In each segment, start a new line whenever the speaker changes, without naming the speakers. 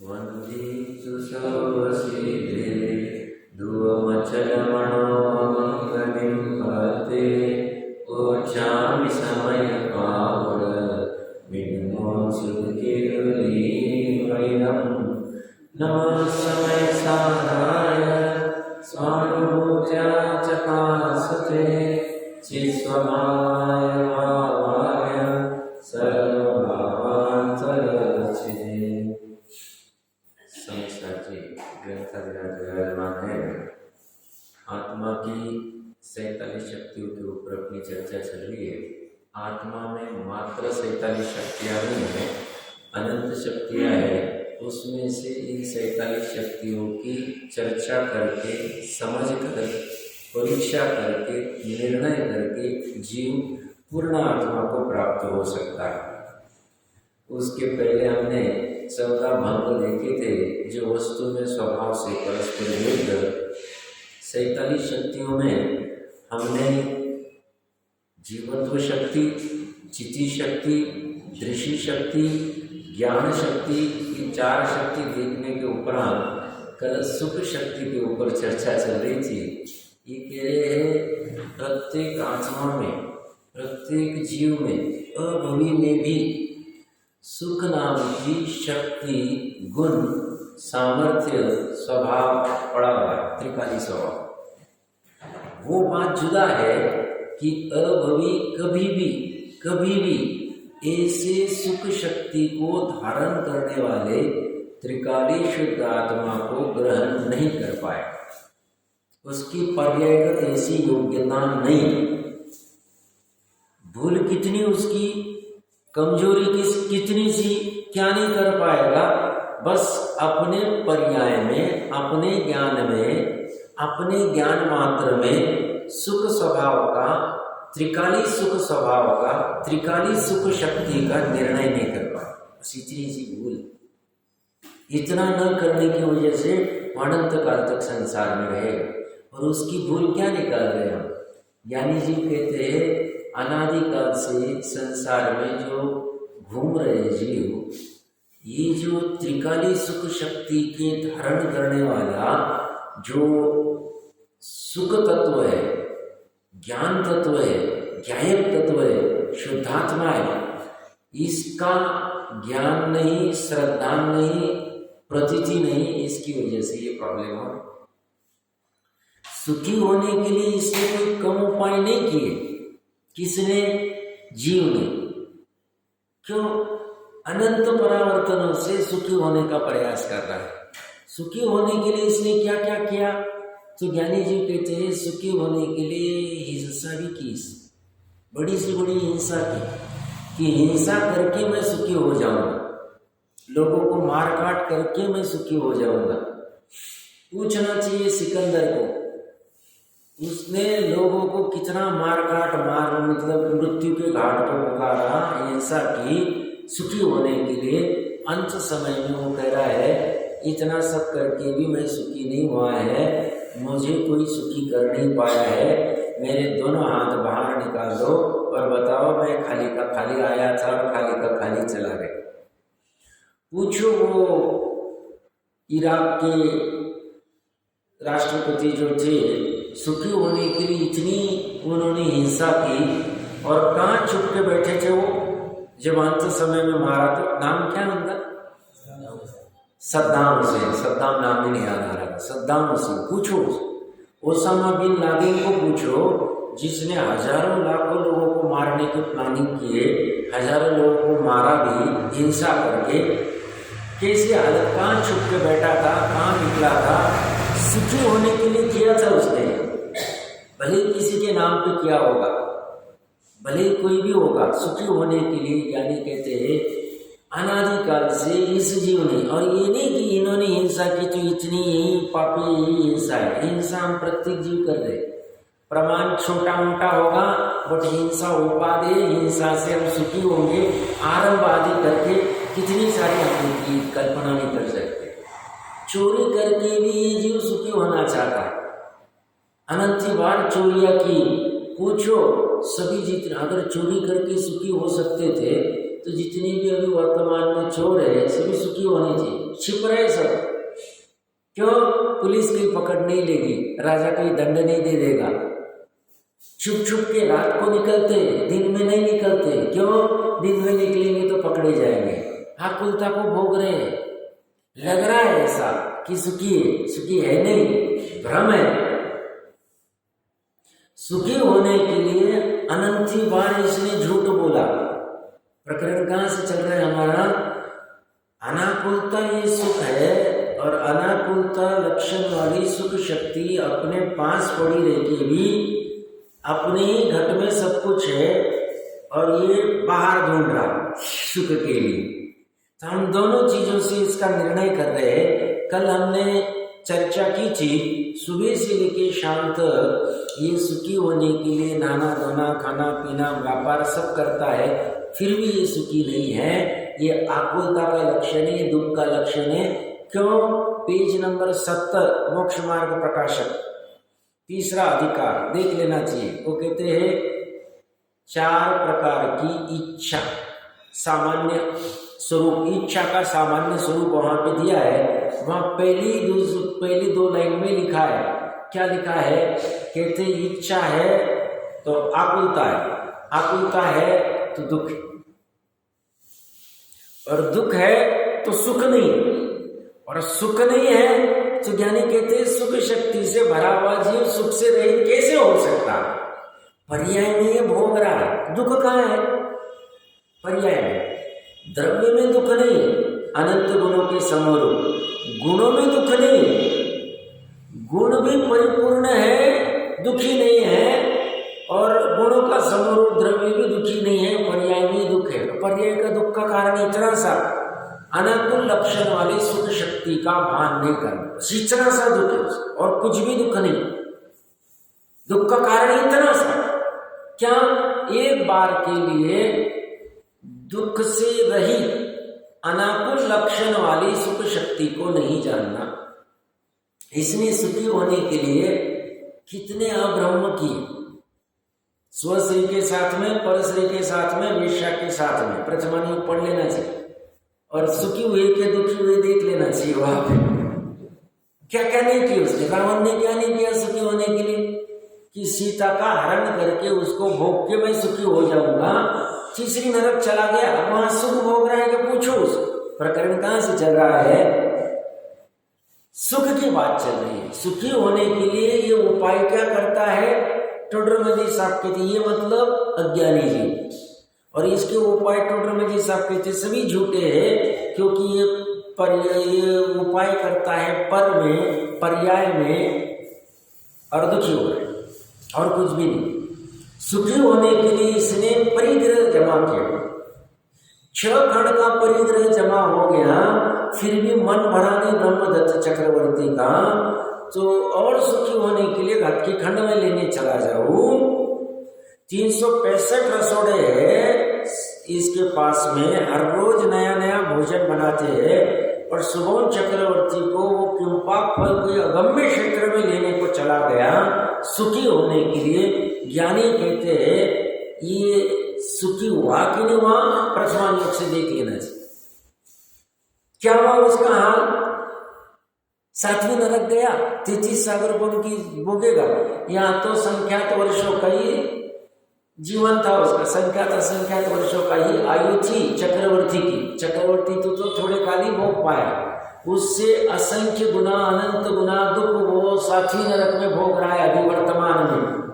वन्दितु सर्वसिद्धे दुवमचलमणोमङ्गलिं फलते ओच्छामि समयपावड विघ्नोत्सुकिरुलीमयिनं नमः समयसाराय स्वानुभूत्या चकासते चित्स्वभावाय भावाय सर्वभावान्तररचिते। जी विराजमान है। आत्मा की 47 शक्तियों के ऊपर अपनी चर्चा चल रही है। आत्मा में मात्र 47 शक्तियां नहीं है, अनंत शक्तियां हैं। उसमें से इन 47 शक्तियों की चर्चा करके, समझ कर, परीक्षा करके, निर्णय करके जीव पूर्ण आत्मा को प्राप्त हो सकता है। उसके पहले हमने 14 भंग देखे थे, जो वस्तु में स्वभाव से परस्पर विरुद्ध। 47 शक्तियों में हमने जीवत्व शक्ति, चिति शक्ति, दृष्टि शक्ति, ज्ञान शक्ति की 4 शक्ति देखने के उपरांत कल सुख शक्ति के ऊपर चर्चा चल रही थी। ये कह रहे हैं प्रत्येक आत्मा में, प्रत्येक जीव में, अभवी में भी सुख नाम की शक्ति, गुण, सामर्थ्य, स्वभाव पड़ा हुआ है, त्रिकाली स्वभाव। वो बात जुदा है कि अभवी कभी भी ऐसे सुख शक्ति को धारण करने वाले त्रिकाली शुद्ध आत्मा को ग्रहण नहीं कर पाए। उसकी पर्यायगत ऐसी योग्यता नहीं। भूल कितनी उसकी, कमजोरी कितनी सी, क्या नहीं कर पाएगा। बस अपने पर्याय में, अपने ज्ञान में, अपने ज्ञान मात्र में सुख स्वभाव का, त्रिकाली सुख स्वभाव का, त्रिकाली सुख शक्ति का निर्णय नहीं कर पाए। बस इतनी सी भूल। इतना न करने की वजह से अनंत काल तक संसार में रहेगा। और उसकी भूल क्या निकाल रहे हम? ज्ञानी जी कहते हैं अनादिकाल से संसार में जो घूम रहे जीव, ये जो त्रिकाली सुख शक्ति के धारण करने वाला जो सुख तत्व है, ज्ञान तत्व है, ज्ञायक तत्व है, शुद्धात्मा है, इसका ज्ञान नहीं, श्रद्धा नहीं, प्रतीति नहीं, इसकी वजह से ये प्रॉब्लम हो। सुखी होने के लिए इसने कोई कम उपाय नहीं किए। किसने? जीव ने। क्यों? अनंत परावर्तनों से सुखी होने का प्रयास कर रहा है। सुखी होने के लिए इसने क्या क्या किया? तो ज्ञानी जी कहते हैं सुखी होने के लिए हिंसा भी की, बड़ी से बड़ी हिंसा की, कि हिंसा करके मैं सुखी हो जाऊंगा, लोगों को मार काट करके मैं सुखी हो जाऊंगा। पूछना चाहिए सिकंदर को, उसने लोगों को कितना मार काट, मतलब मृत्यु के घाट पर पुकारा, हिंसा की सुखी होने के लिए। अंत समय में वो कह रहा है इतना सब करके भी मैं सुखी नहीं हुआ है, मुझे कोई सुखी कर नहीं पाया है, मेरे दोनों हाथ बाहर निकाल दो और बताओ मैं खाली का खाली आया था और खाली का खाली चला गया। पूछो वो इराक के राष्ट्रपति जो थे, सुखी होने के लिए इतनी उन्होंने हिंसा की और कहाँ छुप के बैठे थे वो, जब अंत समय में मारा तो। नाम क्या उनका? सद्दाम हुसैन। सद्दाम नाम ही नहीं याद आ रहा। सद्दाम हुसैन। पूछो ओसामा बिन लादेन को, पूछो जिसने हजारों लाखों लोगों को मारने की प्लानिंग किए, हजारों लोगों को मारा भी हिंसा करके। कैसी हालत, कहाँ छुप के बैठा था, कहाँ निकला था, सुखी होने के लिए किया था उसने। भले किसी के नाम पे किया होगा, भले कोई भी होगा, सुखी होने के लिए। यानी कहते हैं अनादिकाल से इस जीव ने, और ये नहीं कि इन्होंने हिंसा की तो इतनी यही पापी यही हिंसा है। हिंसा हम प्रत्येक जीव कर रहे, प्रमाण छोटा मोटा होगा, बट हिंसा उपाधि, हिंसा से हम सुखी होंगे आरंभ आदि करके कितनी सारी हमने की, कल्पना नहीं कर सकते। चोरी करके भी ये जीव सुखी होना चाहता है, अनंत बार चोरियां की। पूछो सभी जितने, अगर चोरी करके सुखी हो सकते थे तो जितने भी अभी वर्तमान में
जो चोर है सभी सुखी होने चाहिए, छिप रहे सब। क्यों? पुलिस की पकड़ नहीं लेगी, राजा कोई दंड नहीं दे देगा। छुप छुप के रात को निकलते, दिन में नहीं निकलते। क्यों? दिन में निकलेंगे तो पकड़े जाएंगे। आकुलता को भोग रहे हैं, लग रहा है ऐसा कि सुखी है, सुखी है नहीं, भ्रम है। सुखी होने के लिए अनंत बार इसने झूठ बोला। प्रकरण कहां से चल रहा है हमारा? अनाकुलता ये सुख है, और अनाकुलता लक्षण वाली सुख शक्ति अपने पास पड़ी रह के भी अपने ही घट में सब कुछ है, और ये बाहर ढूंढ रहा सुख के लिए। तो हम दोनों चीजों से इसका निर्णय कर रहे हैं। कल हमने चर्चा की थी, सुबह से लेके शाम तक ये सुखी होने के लिए नहाना धोना खाना पीना व्यापार सब करता है, फिर भी ये सुखी नहीं है। ये आकुलता का लक्षण है, ये दुख का लक्षण है। क्यों? पेज नंबर 70 मोक्ष मार्ग प्रकाशक, तीसरा अधिकार देख लेना चाहिए। वो कहते हैं 4 प्रकार की इच्छा, सामान्य स्वरूप। इच्छा का सामान्य स्वरूप वहां पे दिया है। वहां पहली 2 लाइन में लिखा है, क्या लिखा है? कहते इच्छा है तो आकुलता है, आकुलता है तो दुख, और दुख है तो सुख नहीं, और सुख नहीं है तो ज्ञानी कहते सुख शक्ति से भरा हुआ जीव सुख से रहित कैसे हो सकता? पर्याय में ये भोग रहा है। दुख कहाँ है? पर्याय में। द्रव्य में दुख नहीं, अनंत गुणों के समरूप। गुणों में दुख नहीं, गुण भी परिपूर्ण है, दुखी नहीं है, और गुणों का समरूप द्रव्य भी दुखी नहीं है, पर्याय भी दुख है। पर्याय का दुख का कारण इतना सा, अनाकुल लक्षण वाली सुख शक्ति का भान नहीं करना, इतना सा दुख है, और कुछ भी दुख नहीं। दुख का कारण इतना सा, क्या? एक बार के लिए दुख से रहित अनाकुल लक्षण वाली सुख शक्ति को नहीं जानना। इसने सुखी होने के लिए कितने अब्रह्म किए, स्वश्री के साथ में, परश्री के साथ में, वेश्या के साथ में। प्रथमानुयोग पढ़ लेना चाहिए, और सुखी हुए के दुखी हुए देख लेना चाहिए। वहां पे क्या क्या नहीं किया उसने? रावण ने क्या नहीं किया सुखी होने के लिए? कि सीता का हरण करके उसको भोग के मैं सुखी हो जाऊंगा। तीसरी नरक चला गया, वहां सुख भोग रहा है कि पूछो उस प्रकरण कहां से चल रहा है? सुख की बात चल रही है। सुखी होने के लिए ये उपाय क्या करता है? टोडरमल साहब कहते ये मतलब अज्ञानी जी, और इसके उपाय टोडरमल साहब कहते सभी झूठे हैं, क्योंकि ये उपाय करता है पर में, पर्याय में, और दुखी हो रहा है, और कुछ भी नहीं। सुखी होने के लिए इसने परिग्रह जमा किया। 6 खंड का परिग्रह जमा हो गया, फिर भी मन भरा नहीं ब्रह्मदत्त चक्रवर्ती का। तो और सुखी होने के लिए घाट के खंड में लेने चला जाऊं। 365 रसोड़े है इसके पास में, हर रोज नया नया भोजन बनाते हैं, और सुगौन चक्रवर्ती को वो किंपाक फल के अगम्य क्षेत्र में लेने को चला गया सुखी होने के लिए। ज्ञानी कहते हैं ये सुखी हुआ कि नहीं हुआ? प्रथमानुयोग से देख लेना चाहिए। क्या हुआ उसका हाल? 7वीं नरक गया, 33 सागर गुण की भोगेगा। यहाँ तो संख्यात वर्षों का ही जीवन था उसका, संख्यात असंख्यात वर्षों का ही आयु थी चक्रवर्ती की। चक्रवर्ती तो थोड़े काल ही भोग पाया, उससे असंख्य गुना अनंत गुना दुख वो 7वीं नरक में भोग रहा है अभी वर्तमान में।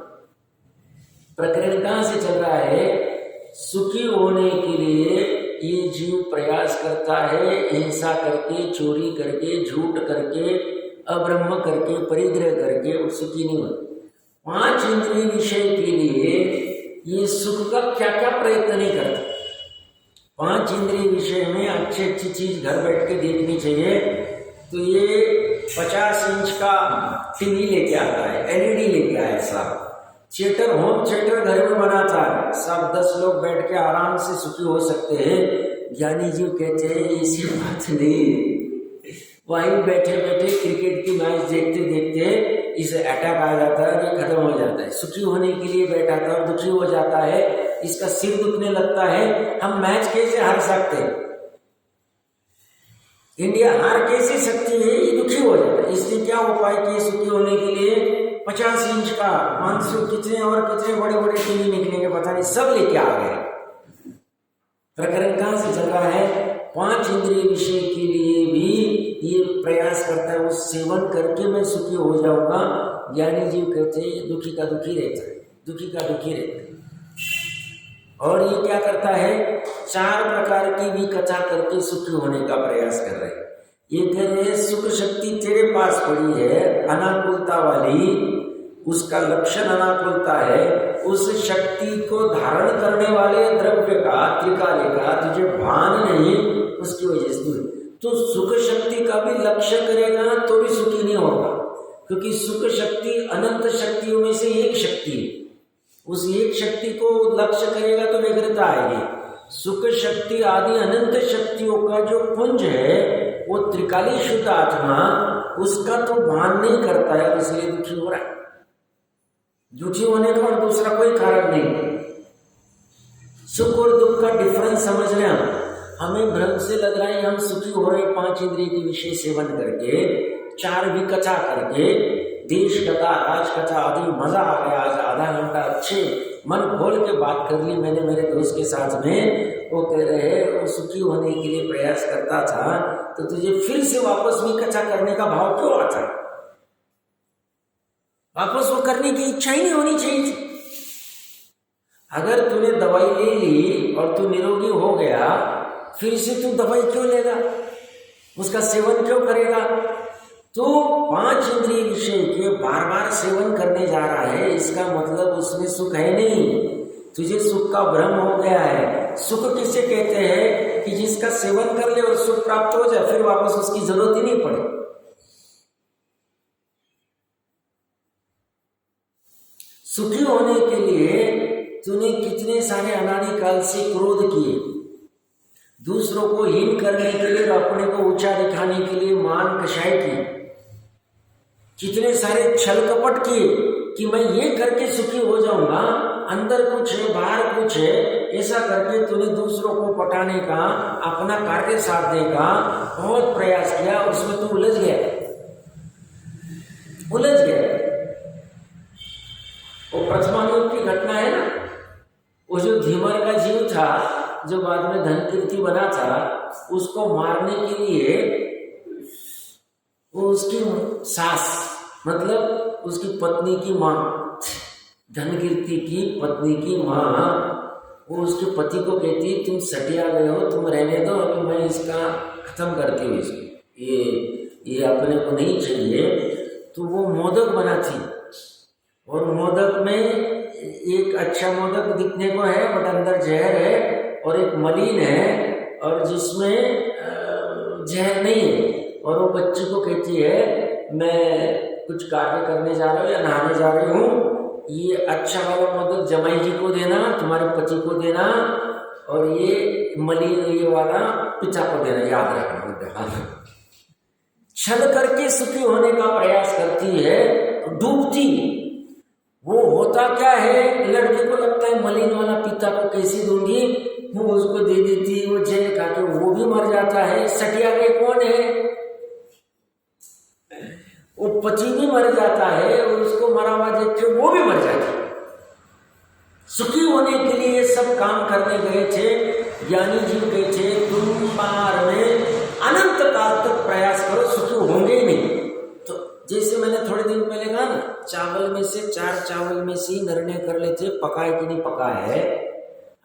प्रकरण कहां से चल रहा है? सुखी होने के लिए ये जीव प्रयास करता है, हिंसा करके, चोरी करके, झूठ करके, अब्रह्म करके, परिग्रह करके, और सुखी नहीं होता। 5 इंद्रिय विषय के लिए ये सुख का क्या क्या प्रयत्न नहीं करता। 5 इंद्रिय विषय में अच्छी अच्छी चीज घर बैठ के देखनी चाहिए, तो ये 50 इंच का टीवी लेके आता है, एलईडी लेके आया साहब, थिएटर, होम थिएटर घर में बनाता है, सब 10 लोग बैठ के आराम से सुखी हो सकते हैं। ज्ञानी जी कहते हैं ऐसी बात नहीं। वहीं बैठे बैठे क्रिकेट की मैच देखते देखते इसे अटैक आ जाता है, ये खत्म हो जाता है। सुखी होने के लिए बैठा था और दुखी हो जाता है, इसका सिर दुखने लगता है। हम मैच कैसे हार सकते हैं? इंडिया हर कैसी शक्ति है ये दुखी हो जाता है। इसलिए क्या उपाय किए सुखी होने के लिए? 50 इंच का 500 कितने और कितने बड़े बड़े टीवी निकलेंगे पता नहीं, सब लेके आ गए। प्रकरण कहाँ से चल रहा है? 5 इंद्रिय विषय के लिए भी ये प्रयास करता है, वो सेवन करके मैं सुखी हो जाऊंगा। ज्ञानी जीव कहते हैं दुखी का दुखी रहता है, दुखी का दुखी रहता है। और ये क्या करता है? 4 प्रकार की भी कथा करके सुखी होने का प्रयास कर रहे हैं। ये कह रहे हैं सुख शक्ति तेरे पास पड़ी है अनाकुलता वाली, उसका लक्षण अनाकुलता है। उस शक्ति को धारण करने वाले द्रव्य का, त्रिकाले का तुझे भान नहीं, उसकी वजह से तो सुख शक्ति का भी लक्ष्य करेगा तो भी सुखी नहीं होगा, क्योंकि सुख शक्ति अनंत शक्तियों में से एक शक्ति है। उस एक शक्ति को लक्ष्य करेगा तो व्यग्रता आएगी। सुख शक्ति आदि अनंत शक्तियों का जो पुंज है वो त्रिकाली शुद्ध आत्मा, उसका तो भान नहीं करता है, इसलिए दुखी हो रहा है। दुखी होने का और दूसरा कोई कारण नहीं। सुख और दुख का डिफरेंस समझ रहे हैं हमें भ्रम से लग रहा है हम सुखी हो रहे 5 इंद्रिय के विषय सेवन करके, 4 भी कथा करके, देश कथा राज कथा आदि मजा आ गया। आज आधा घंटा अच्छे मन खोल के बात कर ली मैंने मेरे दोस्त के साथ में। वो कह रहे वो सुखी होने के लिए प्रयास करता था, तो तुझे फिर से वापस भी कथा करने का भाव क्यों आता? वापस वो करने की इच्छा ही नहीं होनी चाहिए थी। अगर तूने दवाई ले ली और तू निरोगी हो गया, फिर से तू दवाई क्यों लेगा? उसका सेवन क्यों करेगा? तो 5 इंद्रिय विषय के बार बार सेवन करने जा रहा है, इसका मतलब उसमें सुख है नहीं, तुझे सुख का भ्रम हो गया है। सुख किसे कहते हैं? कि जिसका सेवन कर ले और सुख प्राप्त हो जाए, फिर वापस उसकी जरूरत ही नहीं पड़े। सुखी होने के लिए तूने कितने सारे अनादि काल से क्रोध किए, दूसरों को हीन करने के लिए, अपने को ऊंचा दिखाने के लिए मान कषाय की, कितने सारे छल कपट किए कि मैं ये करके सुखी हो जाऊंगा, अंदर कुछ है बाहर कुछ है, ऐसा करके तूने दूसरों को पटाने का, अपना कार्य साधने का बहुत प्रयास किया, उसमें तू उलझ गया। वो प्रथमानुग की घटना है ना, वो जो धीमर का जीव था जो बाद में धन कीर्ति बना था, उसको मारने के लिए वो उसकी सास, मतलब उसकी पत्नी की माँ, धन कीर्ति की पत्नी की माँ, वो उसके पति को कहती तुम सटिया गए हो, तुम रहने दो, अभी मैं इसका खत्म करती हूँ, इसको ये अपने को नहीं चाहिए। तो वो मोदक बनाती, और मोदक में एक अच्छा मोदक दिखने को है बट अंदर जहर है, और एक मलिन है और जिसमें जहर नहीं है। और वो बच्ची को कहती है मैं कुछ कार्य करने जा रहा हूँ या नहाने जा रही हूँ, ये अच्छा वाला मोदक जमाई जी को देना, तुम्हारे पति को देना, और ये मलिन ये वाला पिता को देना, याद रखना। छल करके सुखी होने का प्रयास करती है, डूबती। वो होता क्या है, लड़के को लगता है मलिन वाला पिता को कैसे दूंगी, वो उसको दे देती, वो जहर खा के वो भी मर जाता है। सटिया गए कौन है? वो पति भी मर जाता है, और उसको मरा हुआ देख के वो भी मर जाता है। सुखी होने के लिए ये सब काम करने गए थे। ज्ञानी जी गए थे तुम बाहर में अनंत काल तक प्रयास करो, सुखी होंगे ही नहीं। तो जैसे मैंने थोड़े दिन पहले कहा ना, चावल में से 4 चावल में से निर्णय कर लेते पका है कि नहीं पका है।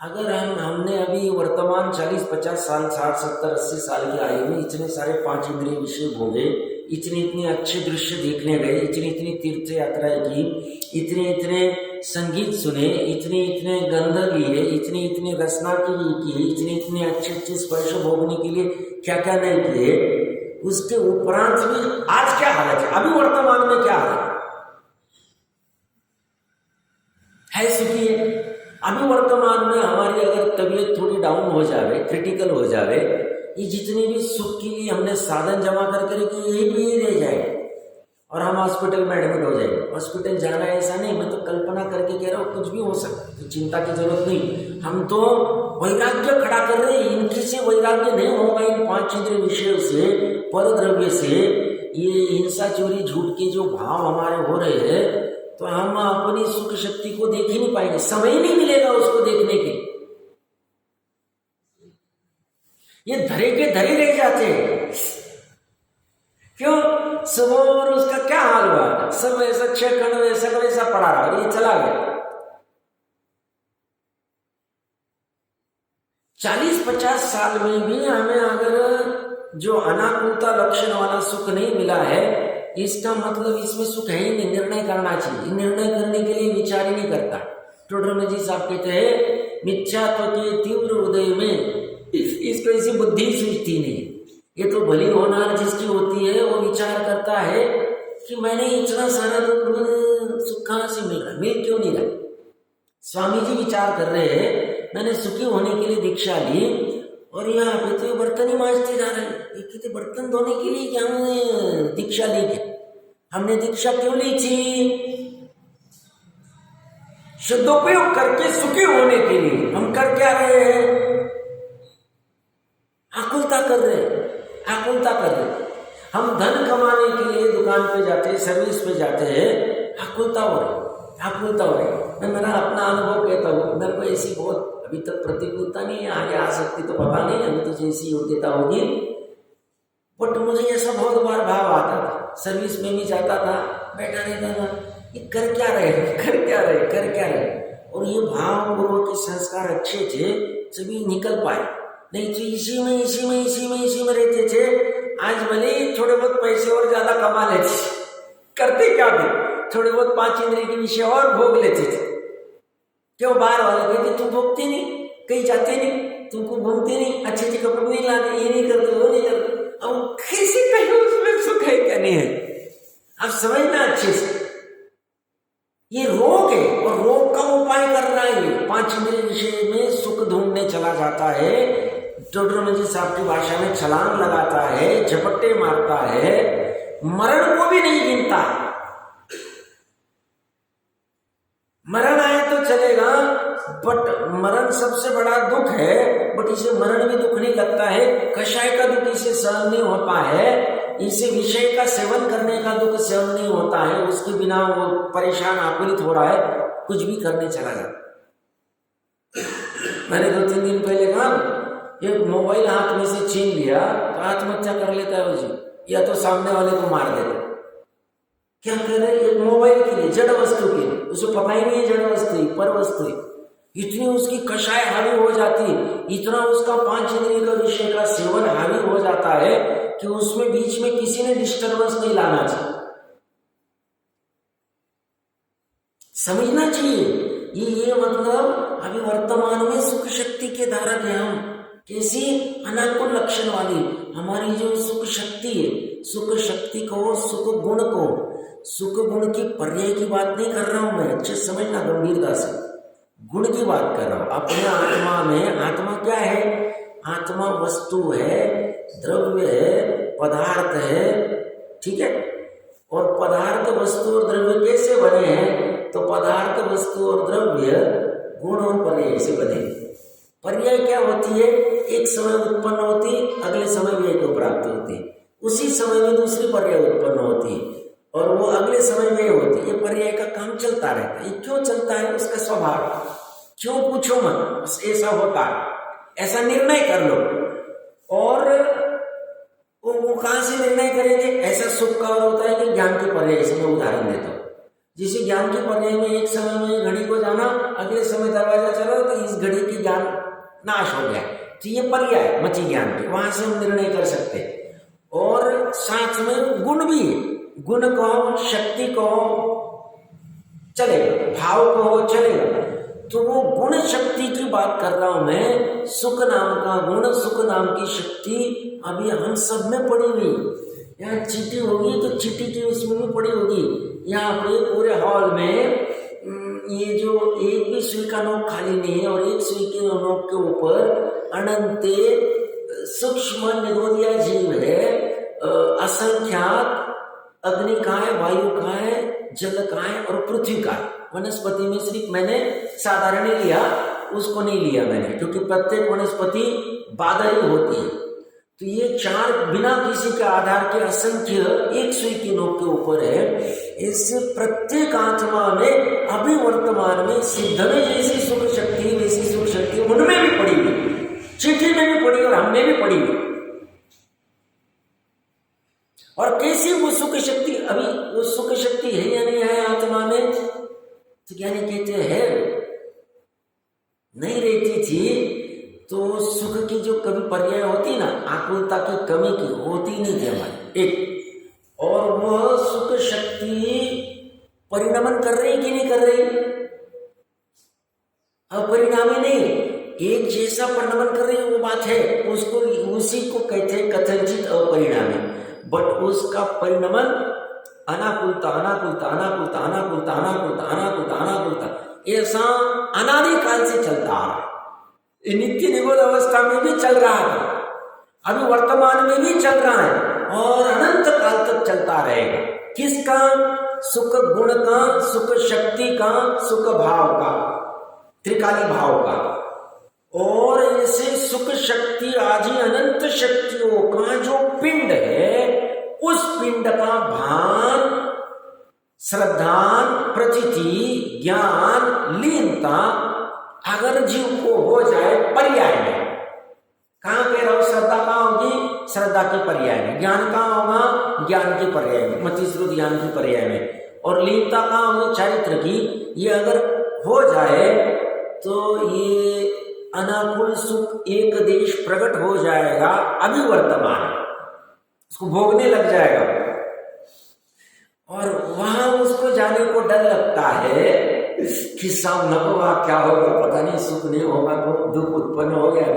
अगर हमने अभी वर्तमान 40-50 साल 60-70-80 साल की आयु में इतने सारे 5 इंद्रिय विषय भोगे, इतने अच्छे दृश्य देखने गए, इतनी तीर्थ यात्राएं की, इतने संगीत सुने, इतने गंध लिए, इतने रसना की, इतने अच्छे स्पर्श भोगने के लिए क्या क्या नहीं किए, उसके उपरांत भी आज क्या हालत है, अभी वर्तमान में क्या हालत है? सुखी है। अभी वर्तमान में हमारी अगर तबीयत थोड़ी डाउन हो जावे, क्रिटिकल हो जावे, ये जितने भी सुख के लिए हमने साधन जमा करके रखे यही भी रह जाए और हम हॉस्पिटल में एडमिट हो जाए। हॉस्पिटल जाना ऐसा नहीं, मैं तो कल्पना करके कह रहा हूँ, कुछ भी हो सकता है, तो चिंता की जरूरत नहीं। हम तो वैराग्य खड़ा कर रहे हैं। इनकी से वैराग्य नहीं होगा इन 5 इंद्रिय विषयों से, पर द्रव्य से, ये हिंसा चोरी झूठ के जो भाव हमारे हो रहे हैं, तो हम अपनी सुख शक्ति को देख ही नहीं पाएंगे, समय ही नहीं मिलेगा उसको देखने के। ये धरे के धरे रह जाते हैं। क्यों? सुबह और उसका क्या हाल हुआ, सब ऐसा 6 खंड वैसा का वैसा पड़ा रहा और ये चला गया। 40-50 साल में भी हमें अगर जो अनाकुलता लक्षण वाला सुख नहीं मिला है, इसका मतलब इसमें सुख है ही नहीं। निर्णय करना चाहिए। निर्णय करने के लिए विचार ही नहीं करता। टोडरमल जी साहब कहते हैं, मिथ्यात्व के तीव्र उदय में इसको ऐसी बुद्धि सूझती नहीं। ये तो भली होनार जिसकी होती है, वो विचार करता है कि मैंने इतना सारा सुख कहाँ से मिल रहा, मिल क्यों नहीं रहा। स्वामी जी विचार कर रहे हैं, मैंने सुखी होने के लिए दीक्षा ली और यहाँ पे तो बर्तन ही मांजते जा रहे हैं। ये कहते बर्तन धोने के लिए क्या हमने दीक्षा ली? क्या हमने दीक्षा क्यों ली थी? शुद्धोपयोग करके सुखी होने के लिए। हम कर क्या रहे हैं? आकुलता कर रहे हैं, आकुलता कर रहे हैं। हम धन कमाने के लिए दुकान पे जाते हैं, सर्विस पे जाते हैं, आकुलता हो रही, आकुलता हो रही। मैं मेरा अपना अनुभव कहता हूँ, मेरे को ऐसी बहुत अभी तक प्रतिकूलता नहीं है, आगे आ सकती तो पता नहीं, अभी तो जैसी योग्यता होगी। बट मुझे ऐसा बहुत बार भाव आता था, सर्विस में भी जाता था, बैठा रहता था, ये कर क्या रहे, कर क्या रहे, कर क्या रहे। और ये भाव पूर्वक के संस्कार अच्छे थे, सभी निकल पाए। नहीं तो इसी में रहते थे। आज भले थोड़े बहुत पैसे और ज्यादा कमा लेते, करते क्या थे, थोड़े बहुत 5 इंद्रिय के विषय और भोग लेते थे। क्यों? बाहर वाले कहते तुम भोगते नहीं, कहीं जाते नहीं, तुमको घूमते नहीं, अच्छे अच्छे कपड़े नहीं लाते, ये नहीं करते, वो नहीं करते। अब कैसे कहीं उसमें सुख है क्या नहीं है? अब समझना अच्छे से, ये रोग है और रोग का उपाय कर रहा है। 5 इंद्रिय विषय में सुख ढूंढने चला जाता है, टोडरमल जी साहब की भाषा में छलांग लगाता है, झपट्टे मारता है, मरण को भी नहीं गिनता। मरण आए तो चलेगा, बट मरण सबसे बड़ा दुख है, बट इसे मरण में दुख नहीं लगता है। कषाय का दुख इसे सहन नहीं होता है, इसे विषय का सेवन करने का दुख सहन नहीं होता है, उसके बिना वो परेशान आकुलित हो रहा है, कुछ भी करने चला जाता। मैंने 2-3 दिन पहले कहा, एक मोबाइल हाथ में से छीन लिया तो आत्महत्या कर लेता है जी, या तो सामने वाले को मार देता। क्या कर रहे हैं? मोबाइल के लिए, जड़ वस्तु के लिए, उसे पता ही नहीं है जड़ वस्तु पर वस्तु। इतनी उसकी कषाय हावी हो जाती, इतना उसका 5 इंद्रिय का विषय का सेवन हावी हो जाता है कि उसमें बीच में किसी ने डिस्टर्बेंस नहीं लाना चाहिए। समझना चाहिए ये मतलब अभी वर्तमान में सुख शक्ति के धारक है हम। कैसी? अनाकुल लक्षण वाली हमारी जो सुख शक्ति है, सुख शक्ति को, सुख गुण को, सुख गुण की पर्याय की बात नहीं कर रहा हूं मैं, अच्छे समझना गंभीरता से, गुण की बात कर रहा हूं। अपने आत्मा में, आत्मा क्या है? आत्मा वस्तु है, द्रव्य है, पदार्थ है, ठीक है। और पदार्थ, वस्तु और द्रव्य कैसे बने हैं? तो पदार्थ, वस्तु और द्रव्य गुण और पर्याय से बने। पर्याय क्या होती है? एक समय उत्पन्न होती, अगले समय व्यय को प्राप्त होती, उसी समय में दूसरी पर्याय उत्पन्न होती और वो अगले समय में होती। ये पर्याय का काम चलता रहता है। ये क्यों चलता है? उसका स्वभाव। क्यों पूछो मत, ऐसा होता है, ऐसा निर्णय कर लो। और वो कहां से निर्णय करेंगे? ऐसा सुख का और होता है कि ज्ञान की पर्याय से मैं उदाहरण देता हूँ। जिसे ज्ञान की पर्याय में एक समय में घड़ी को जाना, अगले समय दरवाजा चला तो इस घड़ी की ज्ञान नाश हो गया, तो ये पर्याय मची ज्ञान की, वहां से हम निर्णय कर सकते हैं। और साथ में गुण भी, गुण को, शक्ति को चलेगा, भाव को चलेगा। तो वो गुण शक्ति की बात कर रहा हूं मैं। सुख नाम का गुण, सुख नाम की शक्ति अभी हम सब में पड़ी हुई। यहाँ चीटी होगी तो चीटी की उसमें भी पड़ी होगी। यहाँ पे पूरे हॉल में ये जो एक भी सुई का नोक खाली नहीं है और एक सुई के नोक के ऊपर अनंत सूक्ष्म निरोधिया जीव है, असंख्यात। अग्नि का है, वायु का है, जल का है और पृथ्वी का है। वनस्पति में सिर्फ मैंने साधारण लिया, उसको नहीं लिया मैंने, क्योंकि प्रत्येक वनस्पति बाधा ही होती है। तो ये 4 बिना किसी के आधार के असंख्य एक सुई की नोक के ऊपर है। इससे प्रत्येक आत्मा में अभी वर्तमान में सिद्ध में जैसी सुख शक्ति वैसी सुख शक्ति उनमें भी पड़ी हुई, चिट्ठी में भी पड़ी और हमने भी पड़ी हुई। और कैसी वो सुख शक्ति, अभी वो सुख शक्ति है या नहीं है आत्मा में? तो ज्ञानी कहते हैं नहीं रहती थी तो सुख की जो कभी पर्याय होती ना, आकुलता की कमी की होती नहीं थी हमारी एक। और वह सुख शक्ति परिणमन कर रही कि नहीं कर रही? अपरिणामी नहीं, एक जैसा परिणमन कर रही है वो बात है, उसको उसी को कहते हैं कथनचित अपरिणामी। बट उसका परिणमन अनाकुलता अनाकुलता अनाकुलता अनाकुलता अनाकुलता अनाकुलता अनाकुलता ऐसा अनादिकाल से चलता आ रहा है। नित्य निगोद अवस्था में भी चल रहा था, अभी वर्तमान में भी चल रहा है और अनंत काल तक चलता रहेगा। किसका? सुख गुण का, सुख शक्ति का, सुख भाव का, त्रिकाली भाव का। और ऐसे सुख शक्ति आदि अनंत शक्तियों का जो पिंड है, उस पिंड का भान, श्रद्धा, प्रतीति, ज्ञान, लीनता अगर जीव को हो जाए पर्याय में, कहां कह रहा हूं? श्रद्धा कहां होगी? श्रद्धा के पर्याय में। ज्ञान कहां होगा? ज्ञान के पर्याय में, मतिश्रुत ज्ञान के पर्याय में। और लीनता कहां होगी? चारित्र की। ये अगर हो जाए तो ये अनाकुल सुख एक देश प्रकट हो जाएगा, अभी वर्तमान उसको भोगने लग जाएगा। और वहां उसको जाने को डर लगता है कि सामने होगा, क्या होगा पता नहीं, सुख नहीं होगा तो दुख उत्पन्न हो गया।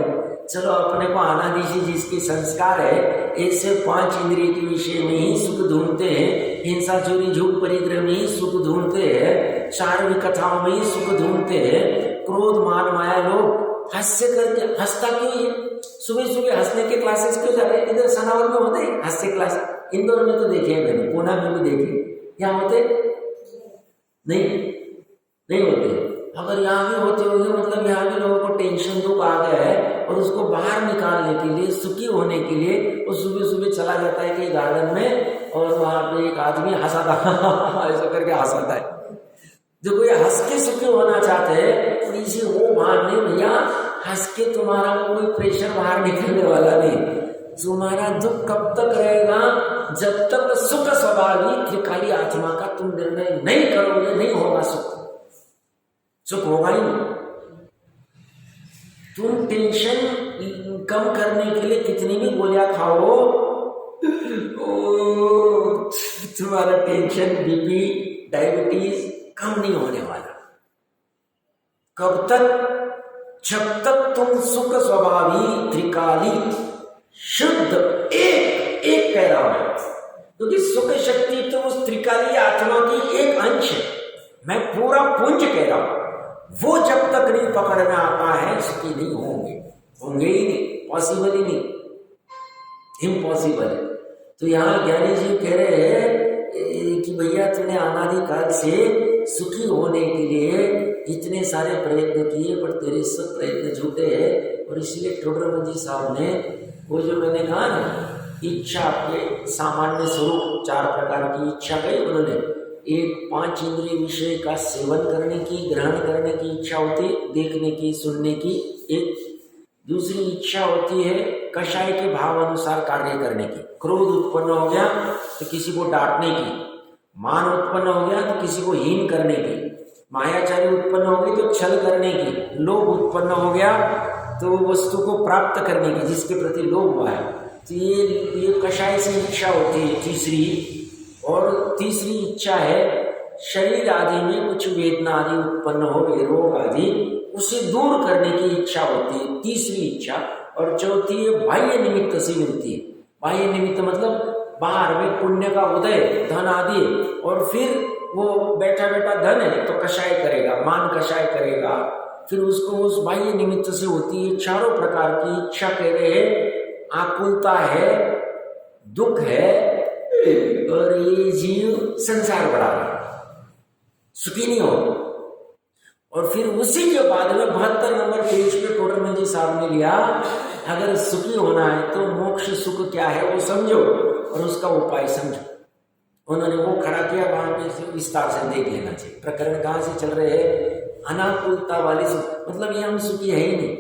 चलो अपने को अनादि से जिसके संस्कार है, ऐसे 5 इंद्रिय के विषय में ही सुख ढूंढते हैं, हिंसा चोरी झूठ परिग्रह में ही सुख ढूंढते हैं, चार्वी कथाओं में ही सुख ढूंढते हैं, क्रोध मान माया लोग हास्य करके, हंसता क्यों है? सुबह सुबह हंसने के क्लासेस क्यों जा रहे हैं? इधर सनावल में होते हैं हास्य क्लास, इंदौर में तो देखे हैं मैंने, पूना में भी देखे, यहाँ होते नहीं होते। अगर यहाँ भी होते होंगे मतलब यहाँ भी लोगों को टेंशन दुख आ गया है और उसको बाहर निकालने के लिए, सुखी होने के लिए वो सुबह सुबह चला जाता है कि गार्डन में, और वहां पे एक आदमी हंसाता ऐसा करके हंसाता है। जो कोई हंस के सुखी होना चाहते हैं तो इसी वो भान नहीं भैया, हंस के तुम्हारा कोई प्रेशर बाहर निकलने वाला नहीं। तुम्हारा दुख कब तक रहेगा? जब तक सुख स्वभावी त्रिकाली आत्मा का तुम निर्णय नहीं करोगे, नहीं होगा सुख, सुख होगा ही नहीं। तुम टेंशन कम करने के लिए कितनी भी गोलियां खाओ, तुम्हारा टेंशन, बीपी, डायबिटीज कम नहीं होने वाला। कब तक? जब तक तुम सुख स्वभावी त्रिकाली शुद्ध एक कह रहा हूं, क्योंकि सुख शक्ति तो उस त्रिकाली आत्मा की एक अंश है, मैं पूरा पुंज कह रहा हूं। वो जब तक नहीं पकड़ में आता है सुखी नहीं होंगे ही नहीं, पॉसिबल ही नहीं, इम्पॉसिबल है। तो यहाँ ज्ञानी जी कह रहे हैं कि भैया तुमने अनादिकाल से सुखी होने के लिए इतने सारे प्रयत्न किए, पर तेरे सब प्रयत्न झूठे हैं। और इसलिए ठोडरमल जी साहब ने वो जो मैंने कहा ना, इच्छा के सामान्य स्वरूप 4 प्रकार की इच्छा कही उन्होंने। एक 5 इंद्रिय विषय का सेवन करने की, ग्रहण करने की इच्छा होती है, देखने की, सुनने की। एक दूसरी इच्छा होती है कषाय के भाव अनुसार कार्य करने की। क्रोध उत्पन्न हो गया तो किसी को डांटने की, मान उत्पन्न हो गया तो किसी को हीन करने की, मायाचारी उत्पन्न हो गई तो छल करने की, लोभ उत्पन्न हो गया तो वस्तु को प्राप्त करने की, जिसके प्रति लोभ हुआ है। तो ये कषाय से इच्छा होती है तीसरी। और तीसरी इच्छा है शरीर आदि में कुछ वेदना आदि उत्पन्न हो गए, रोग आदि, उसे दूर करने की इच्छा होती है, तीसरी इच्छा। और चौथी है बाह्य निमित्त से मिलती है। बाह्य निमित्त मतलब बाहर में पुण्य का उदय, धन आदि, और फिर वो बैठा बैठा धन है तो कषाय करेगा, मान कषाय करेगा, फिर उसको उस बाह्य निमित्त से होती है। चारों प्रकार की इच्छा कह रहे हैं, आकुलता है, दुख है, और ये जीव संसार बढ़ा रहा है, सुखी नहीं हो। और फिर उसी के बाद में 72 नंबर पेज पे टोडरमल जी साहब ने लिया, अगर सुखी होना है तो मोक्ष सुख क्या है वो समझो और उसका उपाय समझो। उन्होंने वो खड़ा किया, वहां पे विस्तार से देख लेना चाहिए। प्रकरण कहाँ से चल रहे हैं? अनाकुलता वाले सुख, मतलब ये हम सुखी है ही नहीं।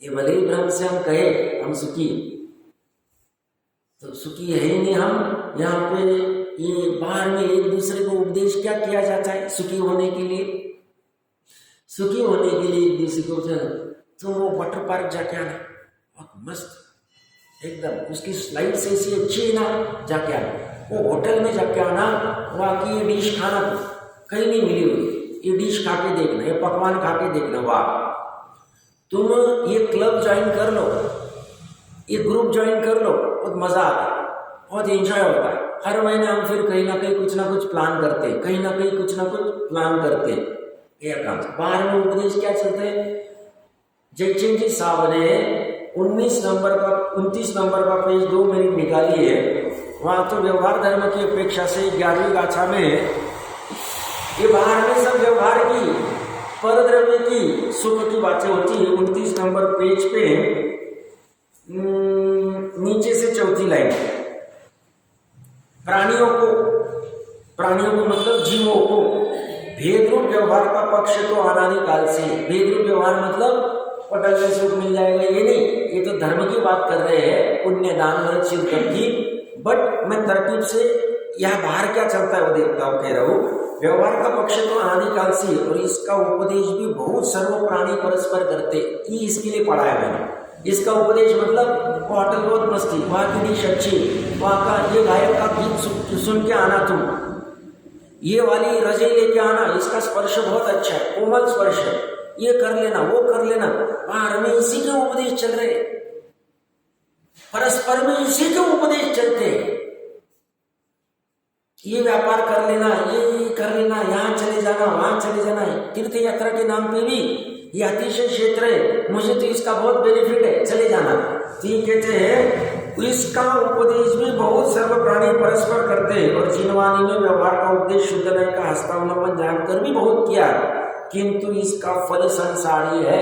ये भले ही भ्रम से हम कहे हम सुखी, तो सुखी है ही नहीं हम। यहाँ पे ये बाहर में एक दूसरे को उपदेश क्या किया जाता है सुखी होने के लिए? सुखी होने के लिए एक दूसरे को तो वो वाटर पार्क जाके आना, बहुत मस्त एकदम, उसकी स्लाइड से ऐसी अच्छी है ना, जाके आना। वो होटल में जाके आना, वहाँ की ये डिश खाना कहीं नहीं मिली हुई, ये डिश खा के देखना, ये पकवान खा के देखना। वाह, तुम ये क्लब ज्वाइन कर लो, ये ग्रुप ज्वाइन कर लो, बहुत मजा आता है, बहुत एंजॉय होता है। हर महीने हम फिर कहीं ना कहीं कुछ ना कुछ प्लान करते, कहीं ना कहीं कुछ ना कुछ प्लान करते। ये काम बाहर में उपदेश क्या चलते हैं? जयचंद जी साहब ने 29 नंबर का पेज 2 मिनट निकाली है। वहां तो व्यवहार धर्म की अपेक्षा से 11वीं गाथा में ये बाहर में सब व्यवहार की, परद्रव्य की, सुख की बातें होती है। 29 नंबर पेज पे नीचे से चौथी लाइन, प्राणियों को मतलब जीवों को भेद रूप व्यवहार का पक्ष तो अनादि काल से। भेद रूप व्यवहार मतलब पटल में सुख मिल जाएगा, ये नहीं, ये तो धर्म की बात कर रहे हैं, पुण्य दान व्रत शिव की। बट मैं तरकीब से यहाँ बाहर क्या चलता है वो देखता हूँ, कह रहा हूँ। व्यवहार का पक्ष तो अनादिकाल से, और इसका उपदेश भी बहुत सर्व प्राणी परस्पर करते, ये इसके लिए पढ़ा है मैंने। इसका उपदेश मतलब वो होटल बहुत मस्ती, वहाँ की डिश अच्छी, वहाँ का ये गायक का गीत सुन के आना, तुम ये वाली रजाई लेके आना, इसका स्पर्श बहुत अच्छा है, कोमल स्पर्श है, ये कर लेना, वो कर लेना। बाहर में इसी के उपदेश चल रहे, परस्पर में इसी के उपदेश चलते हैं। ये व्यापार कर लेना, ये कर लेना, यहाँ चले जाना, वहां चले जाना। तीर्थ यात्रा के नाम पे भी ये अतिशय क्षेत्र है, मुझे तो इसका बहुत बेनिफिट है, चले जाना। तो ये कहते हैं इसका उपदेश भी बहुत सर्व प्राणी परस्पर करते हैं, और जिनवानी में व्यवहार का उपदेश शुद्ध नय का हस्तावलंबन जानकर भी बहुत किया, किंतु इसका फल संसारी है।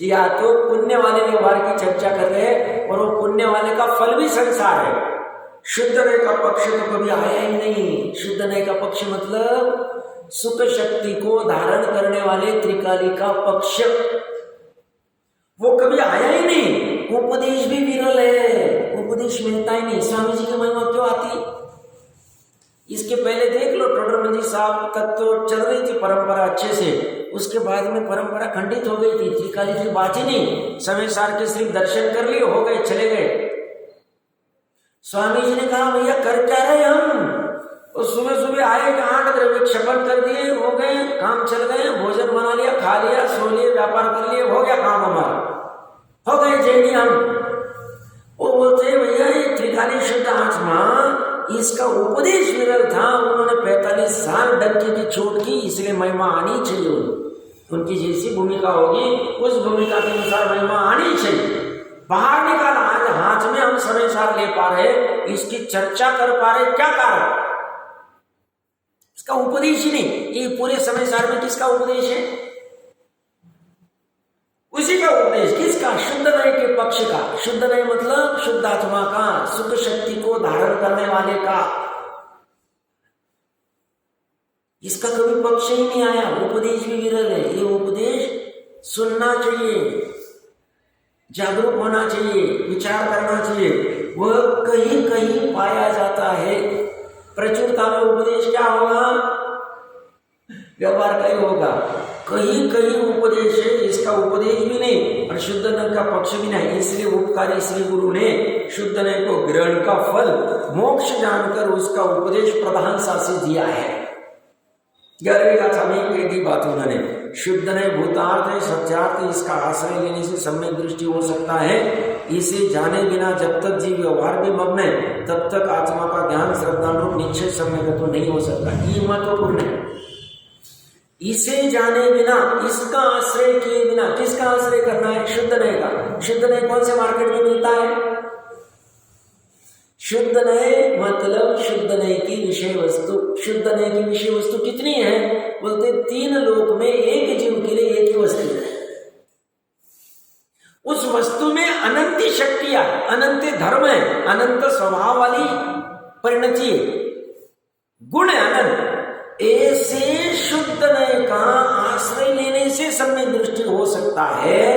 या तो पुण्य वाले व्यवहार की चर्चा कर रहे हैं, और वो पुण्य वाले का फल भी संसार है। शुद्ध नय का पक्ष तो कभी आया ही नहीं। शुद्ध नय का पक्ष मतलब सुख शक्ति को धारण करने वाले त्रिकाली का पक्ष, वो कभी आया ही नहीं। उपदेश भी विरल है, उपदेश मिलता ही नहीं। स्वामी जी की महिमा क्यों आती? इसके पहले देख लो, टोडरमल जी साहब तक तो चल रही थी परंपरा अच्छे से, उसके बाद में परंपरा खंडित हो गई थी, त्रिकाली की बात ही नहीं। समय सार के सिर्फ दर्शन कर लिए, हो गए, चले गए। स्वामी जी ने कहा भैया कर क्या रहे हम, और सुबह सुबह आए, 8 द्रव्य क्षपण कर दिए, हो गए, काम चल गए, भोजन बना लिया, खा लिया, सो लिए, व्यापार कर लिए, हो गया काम हमारा, हो गए जैनी हम। वो बोलते भैया ये त्रिकाली शुद्ध आत्मा, इसका उपदेश विरल था, उन्होंने 45 साल डंके की चोट की, इसलिए महिमा आनी चाहिए। उनकी जैसी भूमिका होगी उस भूमिका के अनुसार महिमा आनी चाहिए। बाहर निकाला, आज हाथ में हम समय सार ले पा रहे, इसकी चर्चा कर पा रहे, क्या कारण? इसका उपदेश ही नहीं। ये पूरे समय सार में किसका उपदेश है? उसी का उपदेश, किसका? शुद्ध नय के पक्ष का। शुद्ध नय मतलब शुद्ध आत्मा का, सुख शक्ति को धारण करने वाले का। इसका कभी पक्ष ही नहीं आया, उपदेश भी विरल है। ये उपदेश सुनना चाहिए, जागरूक होना चाहिए, विचार करना चाहिए। वह कहीं कहीं पाया जाता है। प्रचुरता में उपदेश क्या होगा? व्यवहार का ही होगा। कहीं कहीं उपदेश है, इसका उपदेश भी नहीं और शुद्ध नय का पक्ष भी नहीं। इसलिए उपकारी श्री गुरु ने शुद्ध नय को ग्रहण का फल मोक्ष जानकर उसका उपदेश प्रधानता से दिया है। 11वीं गाथा में कई दी बात उन्होंने, शुद्ध नय भूतार्थ है, सत्यार्थ, इसका आश्रय लेने से सम्यक दृष्टि हो सकता है। इसे जाने बिना जब तक जीव व्यवहार में मग्न है, तब तक आत्मा का ज्ञान श्रद्धानुरूप निश्चय सम्यक तो नहीं हो सकता। ये महत्वपूर्ण है। इसे जाने बिना, इसका आश्रय किए बिना, किसका आश्रय करना है? शुद्ध नय का। शुद्ध नय कौन से मार्केट में मिलता है? शुद्ध नए मतलब शुद्ध नए की विषय वस्तु। शुद्ध नए की विषय वस्तु कितनी है? बोलते 3 लोक में एक जीव के लिए एक ही वस्तु है। उस वस्तु में अनंत शक्तियां, अनंत धर्म है, अनंत स्वभाव वाली परिणति है, गुण है अनंत। ऐसे शुद्ध नए का आश्रय लेने से सम्यक दृष्टि हो सकता है,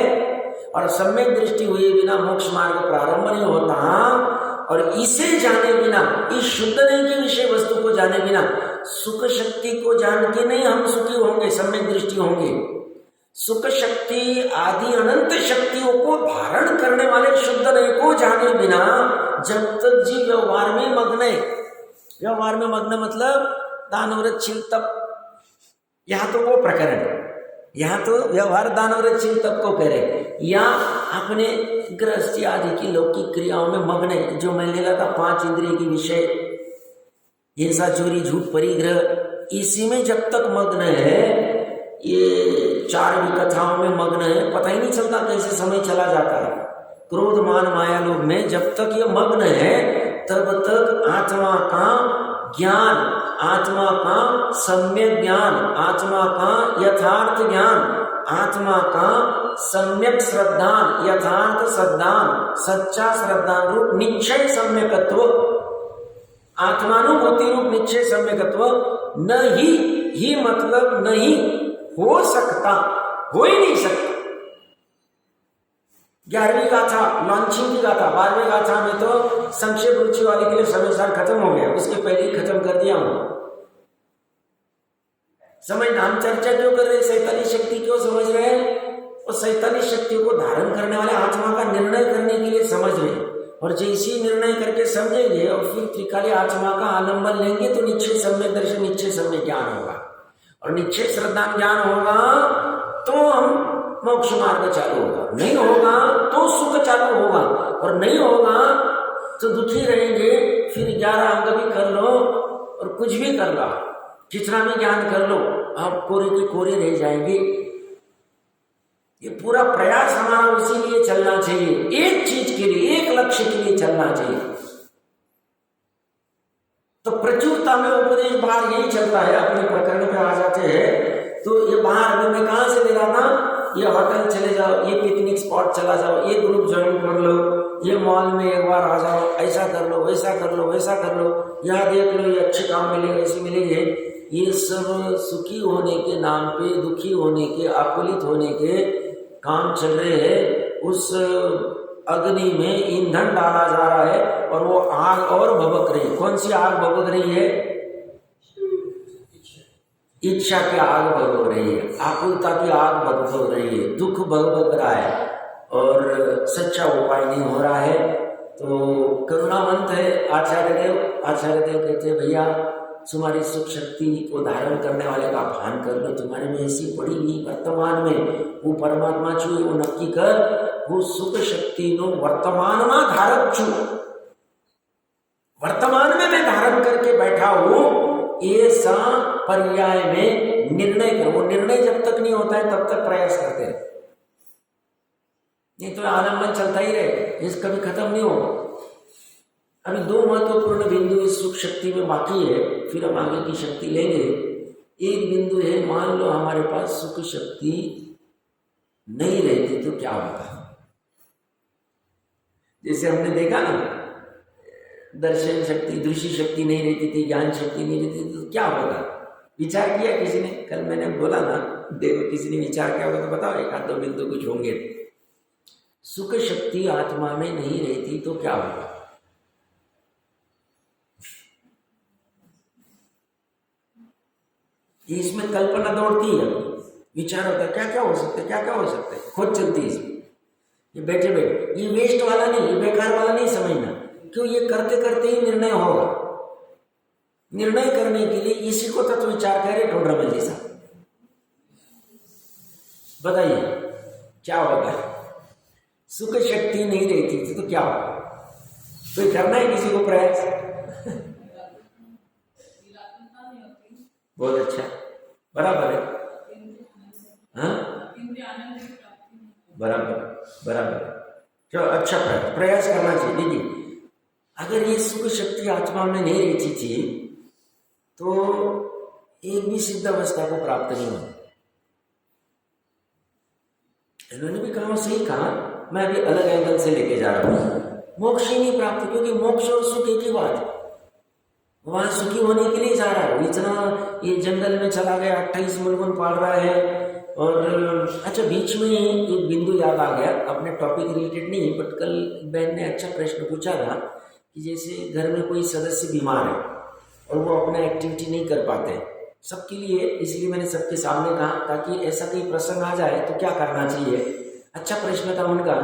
और सम्यक दृष्टि हुए बिना मोक्ष मार्ग प्रारंभ नहीं होता। और इसे जाने बिना, इस शुद्ध नए की विषय वस्तु को जाने बिना सुख शक्ति को जान के नहीं हम सुखी होंगे, सम्यक दृष्टि होंगे। सुख शक्ति आदि अनंत शक्तियों को धारण करने वाले शुद्ध नए को जाने बिना जब तक जीव व्यवहार में मग्न है, व्यवहार में मग्न मतलब दान व्रत शील तप, यहाँ तो वो प्रकरण है, यहाँ तो व्यवहार दान व्रत शील तप को कह रहे, या अपने गृहस्थी आदि की लौकिक क्रियाओं में मग्न है। जो मैंने कहा था 5 इंद्रिय के विषय, हिंसा चोरी झूठ परिग्रह, इसी में जब तक मग्न है, ये 4 विकथाओं में मग्न है, पता ही नहीं चलता कैसे समय चला जाता है। क्रोध मान माया लोभ में जब तक ये मग्न है तब तक आत्मा का ज्ञान, आत्मा का सम्यक ज्ञान, आत्मा का यथार्थ ज्ञान, आत्मा का सम्यक श्रद्धान, यथार्थ श्रद्धान, सच्चा श्रद्धान रूप निश्चय सम्यकत्व, आत्मानुभूति रूप निश्चय सम्यकत्व नहीं ही मतलब नहीं हो सकता, हो ही नहीं सकता। 11वीं गाथा लॉन्चिंग की गाथा, 12वीं गाथा में तो संक्षेप रुचि वाले के लिए समय सार खत्म हो गया, उसके पहले ही खत्म कर दिया हूं। समझ, हम चर्चा क्यों कर रहे, 47 शक्ति क्यों समझ रहे हैं? और 47 शक्तियों को धारण करने वाले आत्मा का निर्णय करने के लिए समझ रहे हैं। और जैसे निर्णय करके समझेंगे और फिर त्रिकाली आत्मा का आलंबन लेंगे तो निश्चय सम्यक दर्शन, निश्चय सम्यक ज्ञान होगा, और निश्चय श्रद्धा ज्ञान होगा तो हम मोक्ष मार्ग चालू होगा, नहीं होगा तो सुख चालू होगा, और नहीं होगा तो दुखी रहेंगे। फिर 11 अंग भी कर लो और कुछ भी कर लो, जितना भी ज्ञान कर लो, आप कोरे के कोरे रह जाएंगे। ये पूरा प्रयास हमारा उसी लिए चलना चाहिए, एक चीज के लिए, एक लक्ष्य के लिए चलना चाहिए। तो प्रचुरता में उपदेश बाहर यही चलता है। अपने प्रकरण पे आ जाते हैं तो ये बाहर में मैं कहाँ से ले रहा था, ये होटल चले जाओ, ये पिकनिक स्पॉट चला जाओ, ये ग्रुप ज्वाइन कर लो, ये मॉल में एक बार आ जाओ, ऐसा कर लो, वैसा कर लो, वैसा कर लो, यहाँ देख लो, ये अच्छे काम मिलेंगे, ऐसे मिलेंगे। ये सब सुखी होने के नाम पे, दुखी होने के, आकुलित होने के काम चल रहे हैं। उस अग्नि में ईंधन डाला जा रहा है और वो आग और भभक रही है। कौन सी आग भभक रही है? इच्छा की आग भभक रही है, आकुलता की आग भभक रही है, दुख भभक रहा है और सच्चा उपाय नहीं हो रहा है। तो करुणावंत है आचार्य देव। आचार्य देव कहते हैं भैया तुम्हारी सुख शक्ति को धारण करने वाले का भान कर लो, तुम्हारे में ऐसी पड़ी हुई वर्तमान में वो परमात्मा छू, वो नक्की कर, वो सुख शक्ति नो वर्तमान में धारक छू, वर्तमान में मैं धारण करके बैठा हूं, ऐसा पर्याय में निर्णय करो। वो निर्णय जब तक नहीं होता है तब तक प्रयास करते रहे, नहीं तो आलम्बन चलता ही रहे, इस कभी खत्म नहीं होगा। अभी 2 महत्वपूर्ण बिंदु इस सुख शक्ति में बाकी है, फिर हम आगे की शक्ति लेंगे। एक बिंदु है, मान लो हमारे पास सुख शक्ति नहीं रहती तो क्या होगा। जैसे हमने देखा ना, दर्शन शक्ति, दृश्य शक्ति नहीं रहती थी, ज्ञान शक्ति नहीं रहती थी, तो क्या होगा? विचार किया किसी ने? कल मैंने बोला ना, देखो किसी ने विचार किया होगा तो बताओ, 1-2 बिंदु कुछ होंगे। सुख शक्ति आत्मा में नहीं रहती तो क्या होगा? इसमें कल्पना दौड़ती है, विचार होता है क्या क्या हो सकता है, क्या क्या हो सकता है, खोज चलती है इसमें। ये बैठे बैठे, ये वेस्ट वाला नहीं, ये बेकार वाला नहीं समझना, क्यों? ये करते करते ही निर्णय होगा। निर्णय करने के लिए इसी को तत्व विचार कह रहे ठोडरमल जी साहब। बताइए क्या होगा? सुख शक्ति नहीं रहती थी तो क्या होगा? कोई करना है किसी को प्रयास? बहुत अच्छा, बराबर है, हाँ बराबर बराबर। चलो अच्छा प्रयास करना चाहिए। देखिए अगर ये सुख शक्ति आत्मा में नहीं रहती थी तो एक भी सिद्ध अवस्था को प्राप्त नहीं हुआ। इन्होंने भी कहा, सही कहा, मैं अभी अलग एंगल से लेके जा रहा हूँ। मोक्ष ही नहीं प्राप्त, क्योंकि मोक्ष और सुख एक ही बात है। वहां सुखी होने के लिए जा रहा है, इतना ये जंगल में चला गया, 28 मुल्क पाल रहा है। और अच्छा, बीच में एक बिंदु याद आ गया, अपने टॉपिक रिलेटेड नहीं, बट कल बहन ने अच्छा प्रश्न पूछा था कि जैसे घर में कोई सदस्य बीमार है और वो अपना एक्टिविटी नहीं कर पाते सबके लिए, इसलिए मैंने सबके सामने कहा ताकि ऐसा कोई प्रसंग आ जाए तो क्या करना चाहिए। अच्छा प्रश्न था उनका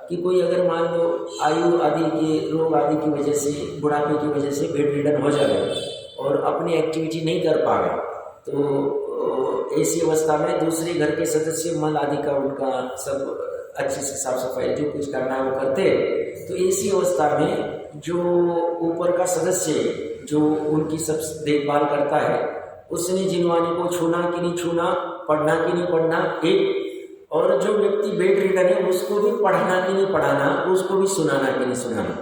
कि कोई अगर मान लो आयु आदि के रोग आदि की वजह से, बुढ़ापे की वजह से बेड रिडन हो जाए और अपनी एक्टिविटी नहीं कर पाए, तो ऐसी अवस्था में दूसरे घर के सदस्य मल आदि का उनका सब अच्छे से साफ सफाई जो कुछ करना है वो करते। तो ऐसी अवस्था में जो ऊपर का सदस्य जो उनकी सब देखभाल करता है, उसने जिनवानी को छूना कि नहीं छूना, पढ़ना कि नहीं पढ़ना एक, और जो व्यक्ति बेड रिडन है उसको भी पढ़ना कि नहीं पढ़ाना, उसको भी सुनाना कि नहीं सुनाना।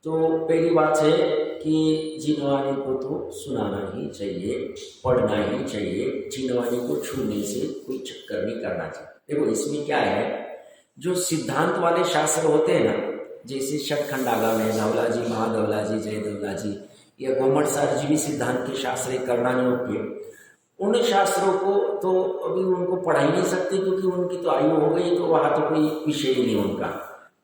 तो पहली बात है कि जिनवानी को तो सुनाना ही चाहिए, पढ़ना ही चाहिए, जिनवानी को छूने से कोई चक्कर नहीं करना चाहिए। देखो इसमें क्या है, जो सिद्धांत वाले शास्त्र होते हैं ना, जैसे षटखंड आगम है, धवला जी, महाधवला जी, जय धवला जी, या गोमट सर जी भी सिद्धांत के शास्त्र करना नहीं होते, उन शास्त्रों को तो अभी उनको पढ़ा ही नहीं सकते क्योंकि उनकी तो आयु हो गई, तो वहाँ तो कोई विषय ही नहीं उनका,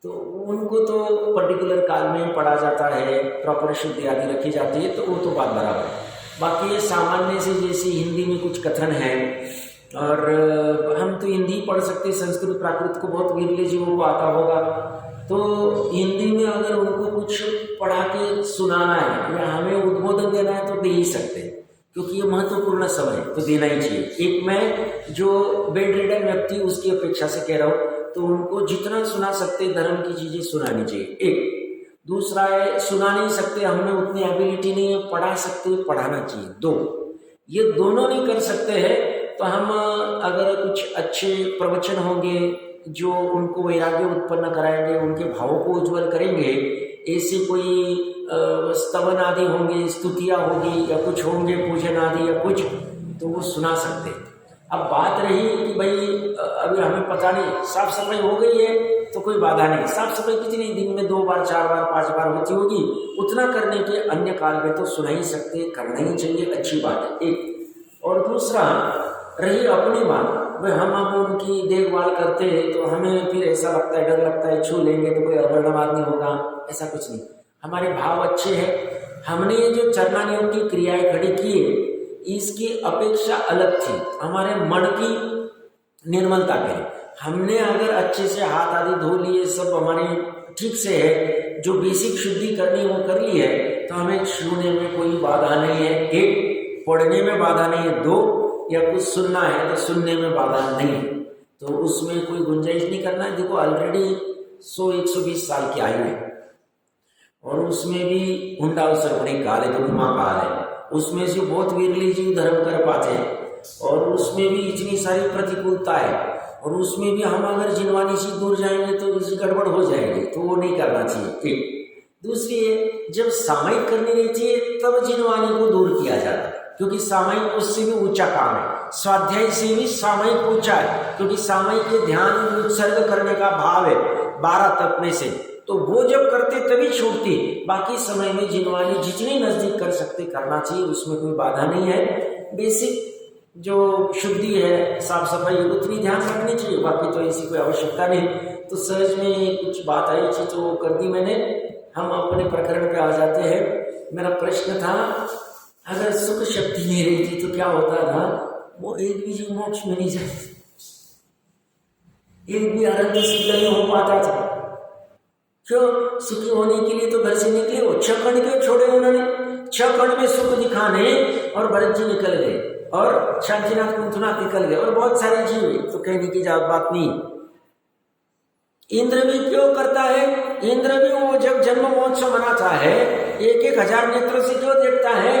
तो उनको तो पर्टिकुलर काल में पढ़ा जाता है, प्रॉपर शुद्धि आदि रखी जाती है, तो वो तो बात बराबर है। बाकी ये सामान्य से जैसे हिंदी में कुछ कथन है, और हम तो हिंदी पढ़ सकते, संस्कृत प्राकृत को बहुत विरले जीवों को आता होगा, तो हिंदी में अगर उनको कुछ पढ़ा के सुनाना है या हमें उद्बोधन देना है तो दे ही सकते हैं, क्योंकि ये महत्वपूर्ण समय तो देना ही चाहिए। एक मैं जो बेड रिडन व्यक्ति उसकी अपेक्षा से कह रहा हूँ, तो उनको जितना सुना सकते धर्म की चीजें सुनानी चाहिए। एक दूसरा है, सुना नहीं सकते, हमें उतनी एबिलिटी नहीं है, पढ़ा सकते पढ़ाना चाहिए। दो, ये दोनों नहीं कर सकते हैं तो हम अगर कुछ अच्छे प्रवचन होंगे जो उनको वैराग्य उत्पन्न कराएंगे, उनके भावों को उज्ज्वल करेंगे, ऐसे कोई स्तवन आदि होंगे, स्तुतियाँ होगी या कुछ होंगे पूजन आदि या कुछ, तो वो सुना सकते। अब बात रही कि भाई अभी हमें पता नहीं, साफ सफाई हो गई है तो कोई बाधा नहीं, साफ सफाई कितनी दिन में 2 बार 4 बार 5 बार होती होगी, उतना करने के अन्य काल में तो सुना ही सकते, करना ही चाहिए, अच्छी बात है एक। और दूसरा रही अपनी बात, भाई हम अब उनकी देखभाल करते हैं तो हमें फिर ऐसा लगता है, डर लगता है छू लेंगे तो कोई अवर्णवाद नहीं होगा, ऐसा कुछ नहीं। हमारे भाव अच्छे हैं, हमने ये जो चरणानियों की क्रियाएं खड़ी की है इसकी अपेक्षा अलग थी, हमारे मन की निर्मलता के लिए हमने अगर अच्छे से हाथ आदि धो लिए, सब हमारे ठीक से है, जो बेसिक शुद्धि करनी वो कर ली है, तो हमें छूने में कोई बाधा नहीं है। एक, पढ़ने में बाधा नहीं है। 2, या कुछ सुनना है तो सुनने में बाधा नहीं, तो उसमें कोई गुंजाइश नहीं करना है। देखो ऑलरेडी 100-120 साल की आयु है और उसमें भी हुंडा सर्पणी काल है, दुर्मा काल है, उसमें से बहुत विरली जीव धर्म कर पाते हैं और उसमें भी इतनी सारी प्रतिकूलता है, और उसमें भी हम अगर जिनवानी से दूर जाएंगे तो किसी गड़बड़ हो जाएगी, तो वो नहीं करना चाहिए। एक दूसरी है, जब सामयिक करनी रहती है तब जिनवानी को दूर किया जाता है, क्योंकि सामयिक उससे भी ऊंचा काम है, स्वाध्याय से भी सामयिक ऊंचा है, क्योंकि सामयिक के ध्यान उत्सर्ग करने का भाव है 12 तक में से, तो वो जब करते तभी छूटती, बाकी समय में जिनवानी जितनी नजदीक कर सकते करना चाहिए, उसमें कोई बाधा नहीं है। बेसिक जो शुद्धि है, साफ सफाई, उतनी ध्यान रखनी चाहिए, बाकी तो ऐसी कोई आवश्यकता नहीं। तो सहज में कुछ बात आई थी तो कर दी मैंने, हम अपने प्रकरण पे आ जाते हैं। मेरा प्रश्न था, अगर सुख शक्ति नहीं रही थी तो क्या होता था, वो एक भी जीव मोक्ष में नहीं जाती, एक भी आनंद सिद्ध नहीं हो पाता था। क्यों? सुखी होने के लिए तो घर से निकले, वो 6 खंड क्यों छोड़े उन्होंने? 6 खंड में सुख दिखाने और भरत जी निकल गए और शांतिनाथ कुंथनाथ निकल गए और बहुत सारे जीव, तो कहने की बात नहीं। इंद्र भी क्यों करता है? इंद्र भी वो जब जन्म महोत्सव मनाता है 1,000 नेत्रों से क्यों देखता है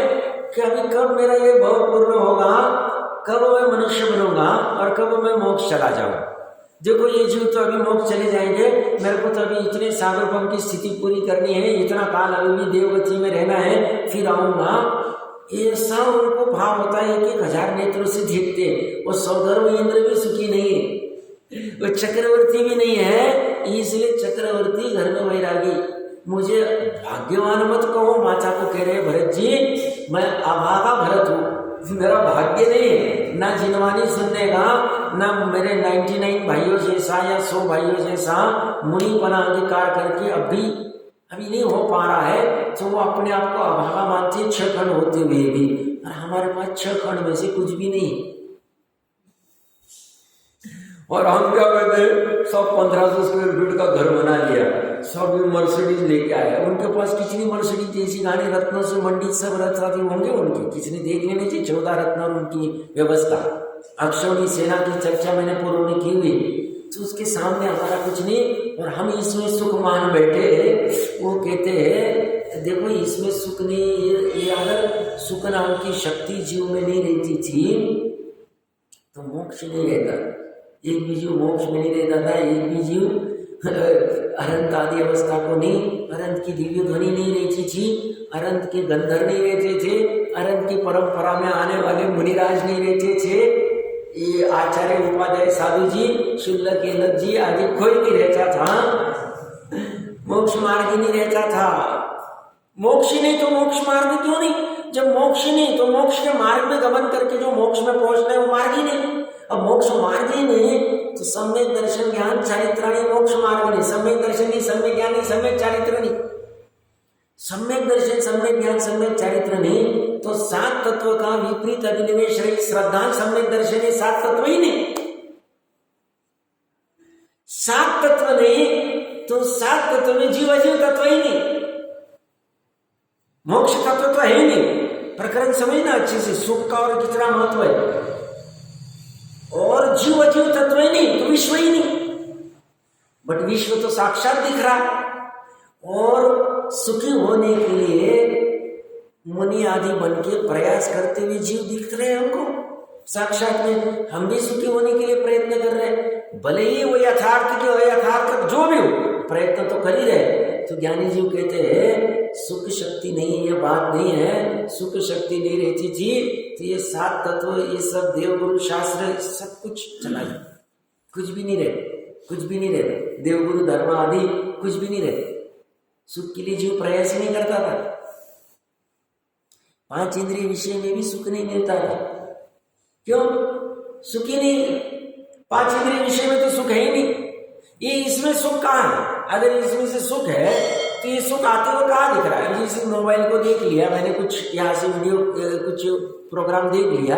कि अभी कब मेरा ये भाव पूर्ण होगा, कब मैं मनुष्य बनूंगा और कब मैं मोक्ष चला जाऊं। देखो ये जीव तो अभी मोक्ष चले जाएंगे, मेरे को तो अभी इतने सागरपम की स्थिति पूरी करनी है, इतना काल अभी भी देवगति में रहना है, फिर आऊंगा। ऐसा उनको भाव होता है कि 1000 नेत्रों से देखते। वो सौधर्व इंद्र भी सुखी नहीं है, वो चक्रवर्ती भी नहीं है, इसलिए चक्रवर्ती घर में वैरागी। मुझे भाग्यवान मत कहो, माता को कह रहे भरत जी मैं अभागा भरत हूँ, मेरा भाग्य नहीं ना जिनवानी सुनने का, ना मेरे 99 भाइयों जैसा या 100 भाइयों जैसा मुनिपना अंगीकार करके अभी नहीं हो पा रहा है, तो वो अपने आप को अभागा मानते हैं 6 खंड होते हुए भी, और हमारे पास 6 खंड में से कुछ भी नहीं। और हम क्या कहते हैं, सब 1500 स्क्वायर फीट का घर बना लिया, सब मर्सिडीज लेके आया। उनके पास कितनी मर्सिडीज जैसी गाड़ी, रत्नों से मंडित सब रथाती होंगे उनके, किसी ने देख लेने चाहिए 14 रत्न और उनकी व्यवस्था। अक्षौणी सेना की चर्चा मैंने पूर्व में की हुई, तो उसके सामने हमारा कुछ नहीं, और हम इसमें सुख मान बैठे। वो कहते हैं देखो इसमें सुख नहीं, ये अगर सुख नाम की शक्ति जीव में नहीं रहती थी तो मोक्ष नहीं रहता। एक भी जीव मोक्ष में नहीं रहता था, एक भी जीव अनंत आदि अवस्था को नहीं, अनंत की दिव्य ध्वनि नहीं रहती थी, अनंत के गंधर्व नहीं रहते थे, अनंत की परंपरा में आने वाले मुनिराज नहीं रहते थे, ये आचार्य उपाध्याय साधु जी, शुल्लक केलक जी आदि कोई नहीं रहता था, मोक्ष मार्ग ही नहीं रहता था। मोक्ष ही नहीं तो मोक्ष मार्ग क्यों नहीं? जब मोक्ष ही नहीं तो मोक्ष के मार्ग में गमन करके जो मोक्ष में पहुंचना है वो मार्ग ही नहीं। अब मोक्ष मार्ग ही नहीं तो सम्यक दर्शन ज्ञान चारित्राणी मोक्ष मार्ग नहीं, सम्यक दर्शन नहीं, सम्यक ज्ञान नहीं, सम्यक चारित्र नहीं। सम्यक दर्शन, सम्यक ज्ञान, सम्यक चारित्र नहीं तो 7 तत्व का विपरीत अभिनिवेश रही श्रद्धा सम्यक दर्शन है, 7 तत्व ही नहीं। 7 तत्व नहीं तो 7 तत्व में जीव अजीव तत्व ही नहीं, मोक्ष तत्व तो है ही नहीं। प्रकरण समझना अच्छे से, सुख का और कितना महत्व है। और जीव अजीव तत्व ही नहीं तो विश्व ही नहीं, बट विश्व तो साक्षात दिख रहा। और सुखी होने के लिए मुनि आदि बन के प्रयास करते हुए जीव दिख रहे हैं हमको साक्षात में। हम भी सुखी होने के लिए प्रयत्न कर रहे हैं, भले ही वो यथार्थ के अयथार्थ जो भी हो, प्रयत्न तो कर ही रहे। तो ज्ञानी जीव कहते हैं सुख शक्ति नहीं, ये बात नहीं है, सुख शक्ति नहीं रहती थी तो ये 7 तत्व, ये सब देवगुरु शास्त्र सब कुछ चला गया, कुछ भी नहीं रहे, कुछ भी नहीं रहे, देवगुरु धर्म आदि कुछ भी नहीं रहे। सुख के लिए जीव प्रयास ही नहीं करता था। 5 इंद्रिय विषय में भी सुख नहीं मिलता था। क्यों? सुख ही नहीं। 5 इंद्रिय विषय में तो सुख है ही नहीं। ये इसमें सुख कहाँ है? अगर इसमें से सुख है तो ये सुख आते हुए कहाँ दिख रहा है? जैसे मोबाइल को देख लिया मैंने, कुछ यहाँ से वीडियो कुछ प्रोग्राम देख लिया,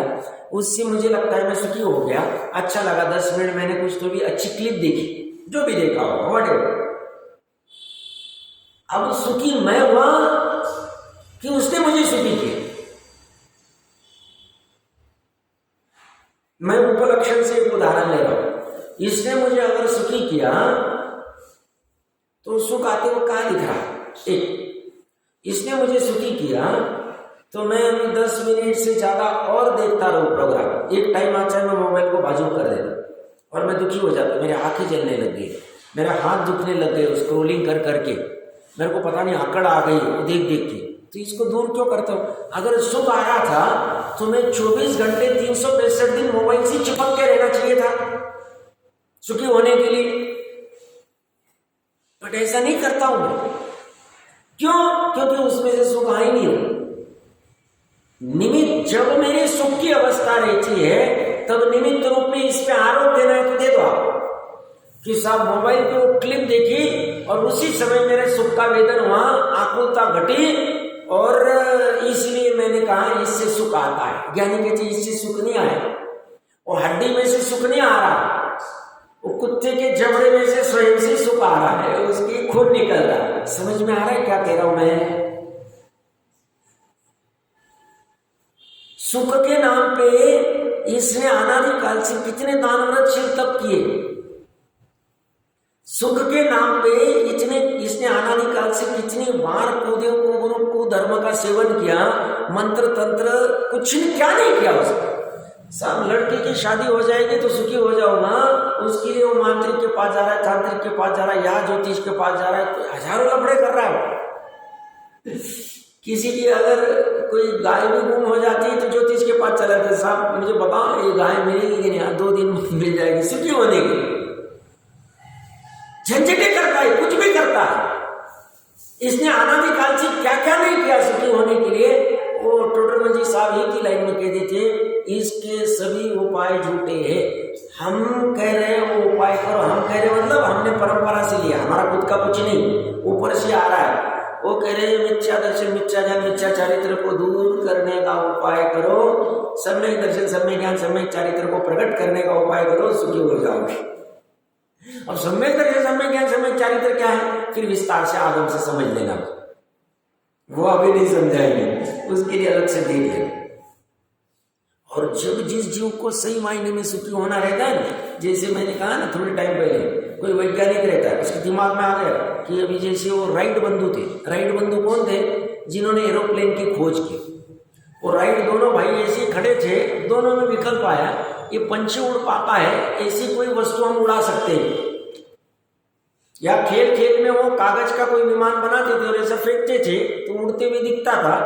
उससे मुझे लगता है मैं सुखी हो गया, अच्छा लगा, 10 मिनट मैंने कुछ तो भी अच्छी क्लिप देखी, जो भी देखा हो व्हाटएवर। अब सुखी मैं हुआ कि उसने मुझे सुखी किया? मैं उपलक्षण से एक उदाहरण ले रहा हूं। इसने मुझे अगर सुखी किया तो सुख आते हुए कहाँ दिख रहा है? एक, इसने मुझे सुखी किया तो मैं अभी 10 मिनट से ज्यादा और देखता रहूं प्रोग्राम, एक टाइम आता है मैं मोबाइल को बाजू कर देता और मैं दुखी हो जाता, मेरे आंखें जलने लग गई, मेरा हाथ दुखने लग गए स्क्रोलिंग कर करके, मेरे को पता नहीं आकड़ आ गई देख देख के। तो इसको दूर क्यों करता हूं? अगर सुख आ रहा था तो मैं 24 घंटे 365 दिन मोबाइल से चिपक के रहना चाहिए था सुखी होने के लिए, बट ऐसा नहीं करता हूं मैं। क्यों? क्योंकि उसमें से सुख आ ही नहीं रहा। निमित्त जब मेरी सुख की अवस्था रहती है तब निमित्त रूप में इस पे आरोप देना है तो दे दो आप कि साहब मोबाइल पे वो क्लिप देखी और उसी समय मेरे सुख का वेदन हुआ, आकुलता घटी और इसलिए मैंने कहा इससे सुख आता है। ज्ञानी कहते इससे सुख नहीं आया, वो हड्डी में से सुख नहीं आ रहा, वो कुत्ते के जबड़े में से स्वयं से सुख आ रहा है, उसकी खून निकल रहा है। समझ में आ रहा है क्या कह रहा हूं मैं? सुख के नाम पे इसने अनादिकाल से कितने दान व्रत शिव तप किए। सुख के नाम पे इसने अनादिकाल से कितनी बार कुदेव को गुरु को धर्म का सेवन किया, मंत्र तंत्र कुछ क्या नहीं किया उसने। साहब लड़की की शादी हो जाएगी तो सुखी हो जाऊंगा, उसके लिए वो मांत्रिक के पास जा रहा है, तांत्रिक के पास जा रहा है, या ज्योतिष के पास जा रहा है, तो हजारों लफड़े कर रहा है। किसी की अगर कोई गाय भी गुम हो जाती है तो ज्योतिष के पास चला जाता है, साहब मुझे बताओ ये गाय मिलेगी कि नहीं, 2 दिन में मिल जाएगी, सुखी होने की झंझटे करता है, कुछ भी करता है। इसने अनादिकाल से क्या क्या नहीं किया सुखी होने के लिए। वो टोडरमल जी साहब एक ही लाइन में कहते थे, इसके सभी उपाय झूठे हैं। हम कह रहे हैं वो उपाय करो, हम कह रहे मतलब हमने परंपरा से लिया, हमारा खुद का कुछ नहीं, ऊपर से आ रहा है। वो कह रहे हैं मिथ्या दर्शन, मिथ्या ज्ञान, मिथ्या चारित्र को दूर करने का उपाय करो, सम्यक दर्शन, सम्यक ज्ञान, सम्यक चारित्र को प्रकट करने का उपाय करो, सुखी हो जाओगे। अब सम्यक दर्शन, सम्यक ज्ञान, सम्यक चारित्र क्या है, फिर विस्तार से आगम से समझ लेना, वो अभी नहीं समझाएंगे, उसके लिए अलग से देख लेना। और जब जिस जीव को सही मायने में सुखी होना रहता है ना, जैसे मैंने कहा ना थोड़े टाइम पहले, कोई वैज्ञानिक रहता है, उसके दिमाग में आ गया कि अभी जैसे वो राइट बंधु थे। राइट बंधु कौन थे? जिन्होंने एरोप्लेन की खोज की। वो राइट दोनों भाई ऐसे खड़े थे, दोनों में विकल्प आया, ये पंछी उड़ पाता है, ऐसी कोई वस्तु हम उड़ा सकते हैं, या खेल खेल में वो कागज का कोई विमान बनाते थे और ऐसा फेंकते थे तो उड़ते हुए दिखता था,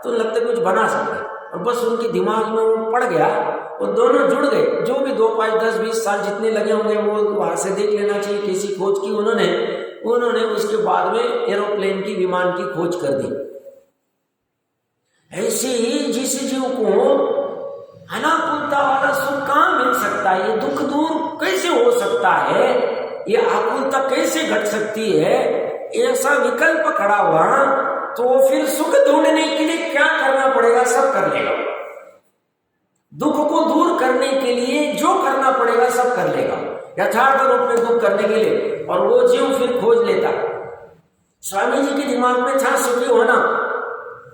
तो लगता कुछ बना सकते। और बस उनके दिमाग में वो पड़ गया, वो दोनों जुड़ गए। जो भी 2, 5, 10, 20 साल जितने लगे होंगे वो वहां से देख लेना चाहिए, किसी खोज की उन्होंने उसके बाद में एरोप्लेन की, विमान की खोज कर दी। ऐसे ही जिस जीव को अनाकुलता वाला सुख कहाँ मिल सकता है, ये दुख दूर कैसे हो सकता है, ये आकुलता कैसे घट सकती है, ऐसा विकल्प खड़ा हुआ, तो फिर सुख ढूंढने के लिए क्या करना पड़ेगा, सब कर लेगा। दुख को दूर करने के लिए जो करना पड़ेगा सब कर लेगा, यथार्थ रूप में दुख करने के लिए। और वो जीव फिर खोज लेता। स्वामी जी के दिमाग में था सुखी होना,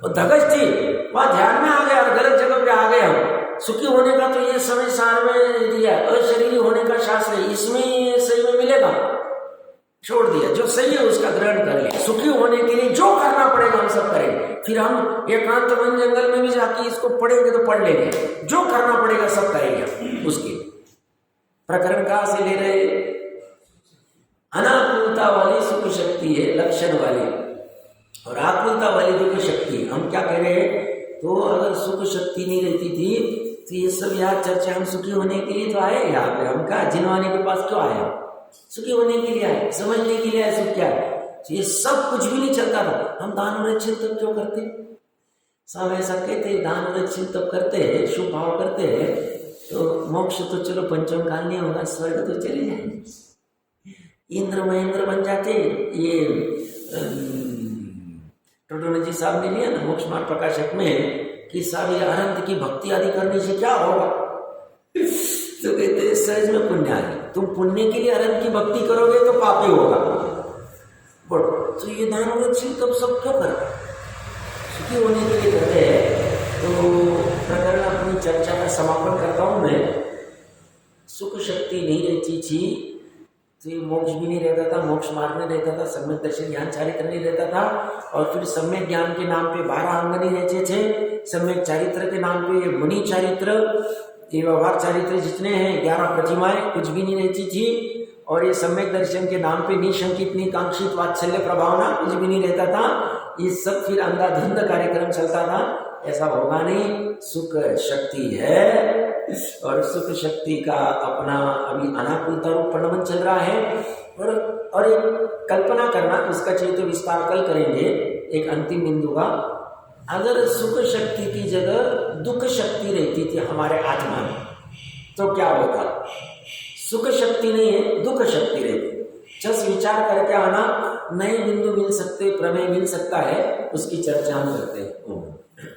वो धगज थी, वहां ध्यान में आ गया और गलत जगह पे आ गए हम। सुखी होने का तो ये समय सार में दिया, अशरीरी होने का शास्त्र है, इसमें सही में मिलेगा, छोड़ दिया। जो सही है उसका ग्रहण कर लिया। सुखी होने के लिए जो करना पड़ेगा हम सब करेंगे। फिर हम एकांत वन जंगल में भी जाके इसको पढ़ेंगे तो पढ़ लेंगे, जो करना पड़ेगा सब करेंगे। उसके प्रकरण कहां से ले रहे? अनाकुलता वाली सुख शक्ति है लक्षण वाली, और आकुलता वाली दुख शक्ति। हम क्या कह रहे हैं, तो अगर सुख शक्ति नहीं रहती थी तो ये सब यहाँ चर्चा, हम सुखी होने के लिए तो आए यहाँ पे, हम कहा जिनवाने के पास क्यों आए, सुखी होने के लिए आए, समझने के लिए आए सुख क्या है। तो ये सब कुछ भी नहीं चलता था, हम दान वृक्षण तब क्यों करते? सब ऐसा कहते दान वृक्षण तब करते हैं, शुभ भाव करते हैं, तो मोक्ष तो चलो पंचम काल नहीं होगा, स्वर्ग तो चले जाएंगे, इंद्र महेंद्र बन जाते। ये टोडरमल जी साहब ने लिया ना मोक्ष मार्ग प्रकाशक में कि साहब ये अनंत की भक्ति आदि करने से क्या होगा, तो कहते सहज में पुण्य आदि, तुम पुण्य के लिए अनंत की भक्ति करोगे तो पापी होगा। बट तो ये दान वृक्षण तब सब क्यों करते, सुखी होने के लिए करते हैं। तो प्रकरण अपनी चर्चा का समापन करता हूँ मैं। सुख शक्ति नहीं रहती थी तो ये मोक्ष भी नहीं रहता था, मोक्ष मार्ग नहीं रहता था, सम्यक दर्शन ज्ञान चारित्र नहीं रहता था। और फिर सम्यक ज्ञान के नाम पे 12 अंग नहीं रहते थे, सम्यक चारित्र के नाम पे मुनि चारित्र, ये व्यवहार चारित्र जितने हैं 11 प्रतिमाएं कुछ भी नहीं रहती थी। और ये सम्यक दर्शन के नाम पे निशंकित निकांक्षित वात्सल्य प्रभावना कुछ भी नहीं रहता था। ये सब फिर अंधाधुंध कार्यक्रम चलता था, ऐसा होगा नहीं। सुख शक्ति है और सुख शक्ति का अपना अभी अनाकुलता रूप परिणमन चल रहा है। और एक कल्पना करना, उसका चाहिए तो विस्तार कल करेंगे एक अंतिम बिंदु का। अगर सुख शक्ति की जगह दुख शक्ति रहती थी हमारे आत्मा में तो क्या होता? सुख शक्ति नहीं है, दुख शक्ति रहती। जस्ट विचार करके आना, नए बिंदु मिल सकते, प्रमेय मिल सकता है, उसकी चर्चा हम करते हैं।